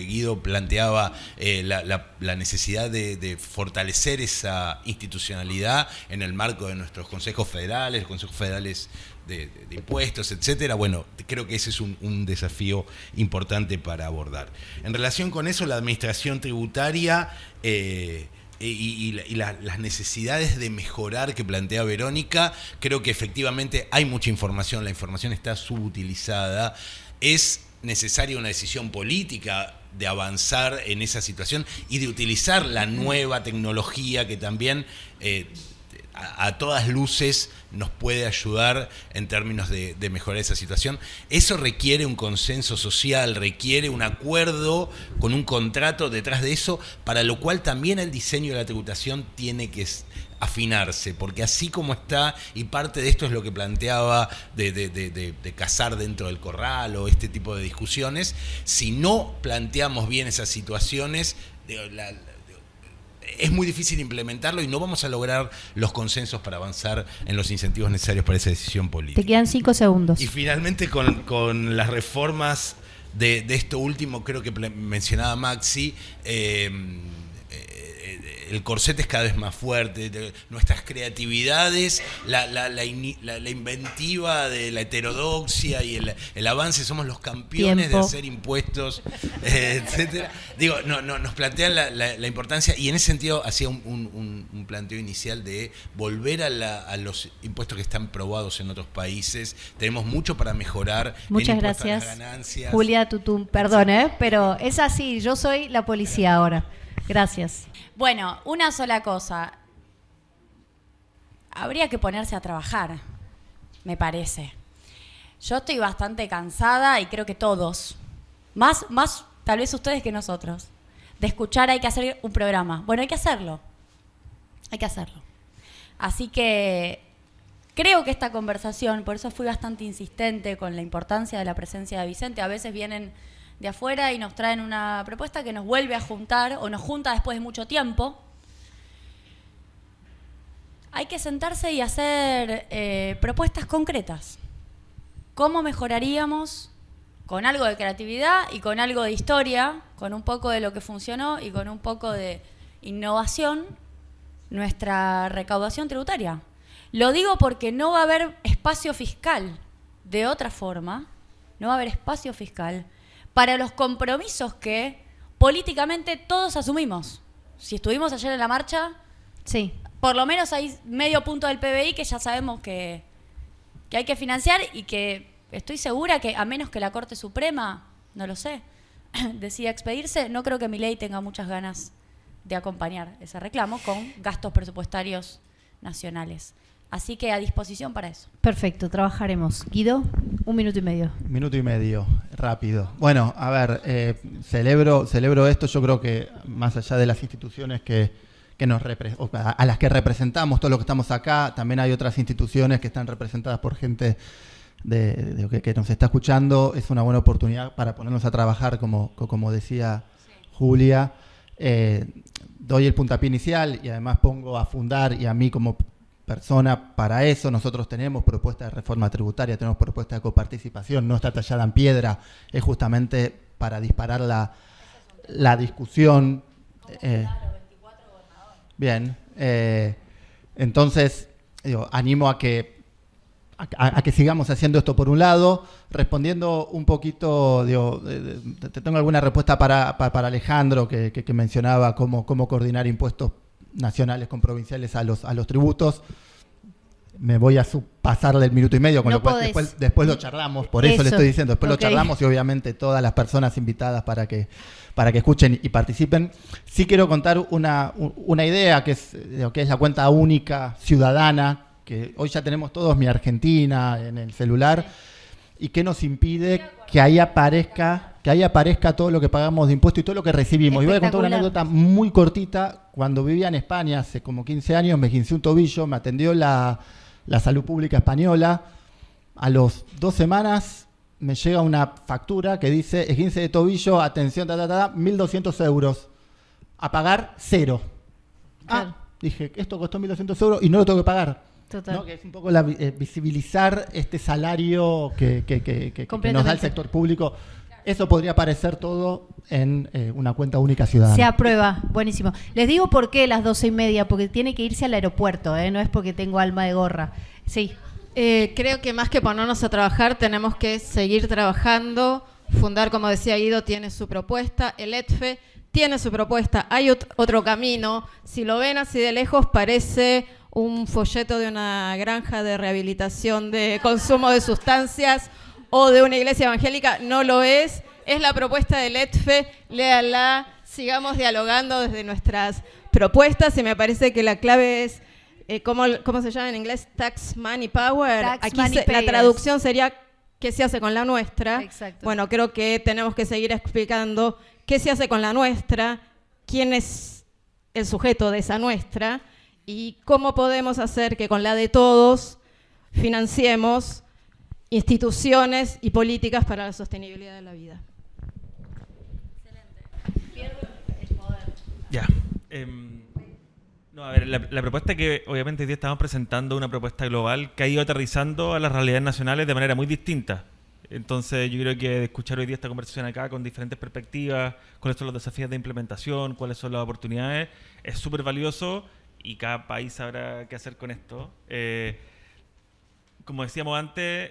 Guido planteaba la necesidad de fortalecer esa institucionalidad en el marco de nuestros consejos federales, de impuestos, etcétera. Bueno, creo que ese es un desafío importante para abordar. En relación con eso, la administración tributaria y las necesidades de mejorar que plantea Verónica, creo que efectivamente hay mucha información, la información está subutilizada, es necesaria una decisión política de avanzar en esa situación y de utilizar la nueva tecnología que también a todas luces nos puede ayudar en términos de mejorar esa situación. Eso requiere un consenso social, requiere un acuerdo con un contrato detrás de eso, para lo cual también el diseño de la tributación tiene que afinarse, porque así como está, y parte de esto es lo que planteaba de cazar dentro del corral o este tipo de discusiones, si no planteamos bien esas situaciones, es muy difícil implementarlo y no vamos a lograr los consensos para avanzar en los incentivos necesarios para esa decisión política. Te quedan 5 segundos. Y finalmente con las reformas de esto último, creo que mencionaba Maxi, el corset es cada vez más fuerte, nuestras creatividades, la inventiva de la heterodoxia y el avance, somos los campeones de hacer impuestos, etcétera. Digo, nos plantean la importancia, y en ese sentido hacía un planteo inicial de volver a los impuestos que están probados en otros países. Tenemos mucho para mejorar. Muchas gracias, ganancias. Julia Tutum, perdón, pero es así, yo soy la policía ahora. Gracias. Bueno, una sola cosa. Habría que ponerse a trabajar, me parece. Yo estoy bastante cansada, y creo que todos, más tal vez ustedes que nosotros, de escuchar hay que hacer un programa. Bueno, hay que hacerlo. Así que creo que esta conversación, por eso fui bastante insistente con la importancia de la presencia de Vicente. A veces vienen de afuera y nos traen una propuesta que nos vuelve a juntar o nos junta después de mucho tiempo. Hay que sentarse y hacer propuestas concretas. ¿Cómo mejoraríamos con algo de creatividad y con algo de historia, con un poco de lo que funcionó y con un poco de innovación, nuestra recaudación tributaria? Lo digo porque no va a haber espacio fiscal de otra forma no va a haber espacio fiscal para los compromisos que políticamente todos asumimos. Si estuvimos ayer en la marcha, Sí. por lo menos hay medio punto del PBI que ya sabemos que hay que financiar y que estoy segura que, a menos que la Corte Suprema, no lo sé, decida expedirse, no creo que Milei tenga muchas ganas de acompañar ese reclamo con gastos presupuestarios nacionales. Así que a disposición para eso. Perfecto, trabajaremos. Guido, 1 minuto y medio. Minuto y medio, rápido. Bueno, a ver, celebro esto. Yo creo que más allá de las instituciones a las que representamos, todos los que estamos acá, también hay otras instituciones que están representadas por gente que nos está escuchando. Es una buena oportunidad para ponernos a trabajar, como decía Julia. Doy el puntapié inicial y además pongo a Fundar y a mí como persona para eso. Nosotros tenemos propuesta de reforma tributaria, tenemos propuesta de coparticipación, no está tallada en piedra, es justamente para disparar la discusión. Bien, entonces animo a que sigamos haciendo esto por un lado, respondiendo un poquito, tengo alguna respuesta para Alejandro que mencionaba cómo coordinar impuestos nacionales con provinciales a los tributos. Me voy a pasarle el minuto y medio, con No lo cual después lo charlamos, por eso le estoy diciendo, después lo charlamos y obviamente todas las personas invitadas para que escuchen y participen. Sí quiero contar una idea que es la cuenta única ciudadana, que hoy ya tenemos todos Mi Argentina en el celular, y que nos impide que ahí aparezca todo lo que pagamos de impuestos y todo lo que recibimos. Y voy a contar una anécdota muy cortita. Cuando vivía en España, hace como 15 años, me esguincé un tobillo, me atendió la salud pública española. A los 2 semanas me llega una factura que dice esguince de tobillo, atención, 1.200 euros. A pagar 0. Claro. Dije, esto costó 1.200 euros y no lo tengo que pagar. Total. ¿No? Que es un poco visibilizar este salario que nos da el sector público. Eso podría aparecer todo en una cuenta única ciudadana. Se aprueba, buenísimo. Les digo por qué las 12:30, porque tiene que irse al aeropuerto, no es porque tengo alma de gorra. Sí. Creo que más que ponernos a trabajar, tenemos que seguir trabajando. Fundar, como decía Guido, tiene su propuesta. El ETFE tiene su propuesta. Hay otro camino. Si lo ven así de lejos, parece un folleto de una granja de rehabilitación de consumo de sustancias o de una iglesia evangélica. No lo es. Es la propuesta del ETFE. Léala. Sigamos dialogando desde nuestras propuestas. Y me parece que la clave es, ¿cómo se llama en inglés? Tax Money Power. Aquí la traducción sería ¿qué se hace con la nuestra? Exacto. Bueno, creo que tenemos que seguir explicando qué se hace con la nuestra, quién es el sujeto de esa nuestra y cómo podemos hacer que con la de todos financiemos instituciones y políticas para la sostenibilidad de la vida. Ya. No, a ver, la propuesta que obviamente hoy día estamos presentando, una propuesta global que ha ido aterrizando a las realidades nacionales de manera muy distinta. Entonces yo creo que escuchar hoy día esta conversación acá con diferentes perspectivas, cuáles son los desafíos de implementación, cuáles son las oportunidades, es súper valioso y cada país sabrá qué hacer con esto. Como decíamos antes,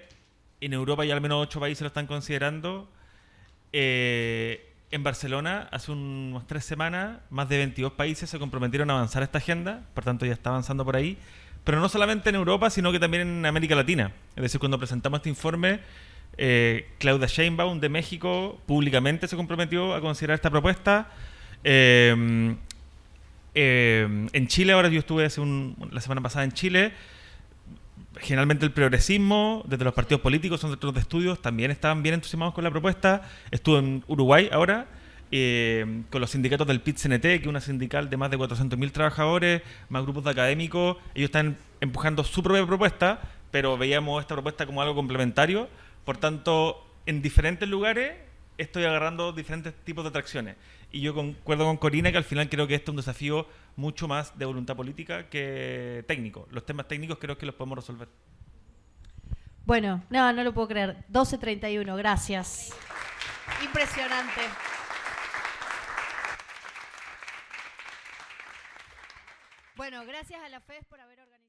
en Europa ya al menos 8 países lo están considerando. En Barcelona, hace unas 3 semanas, más de 22 países se comprometieron a avanzar esta agenda, por tanto ya está avanzando por ahí, pero no solamente en Europa, sino que también en América Latina. Es decir, cuando presentamos este informe, Claudia Sheinbaum de México públicamente se comprometió a considerar esta propuesta. En Chile, ahora yo estuve la semana pasada en Chile. Generalmente el progresismo, desde los partidos políticos, son centros de estudios, también estaban bien entusiasmados con la propuesta. Estuve en Uruguay ahora, con los sindicatos del PIT-CNT, que es una sindical de más de 400.000 trabajadores, más grupos de académicos. Ellos están empujando su propia propuesta, pero veíamos esta propuesta como algo complementario. Por tanto, en diferentes lugares estoy agarrando diferentes tipos de atracciones. Y yo concuerdo con Corina que al final creo que este es un desafío mucho más de voluntad política que técnico. Los temas técnicos creo que los podemos resolver. Bueno, no lo puedo creer. 12:31, gracias. Impresionante. Bueno, gracias a la FES por haber organizado.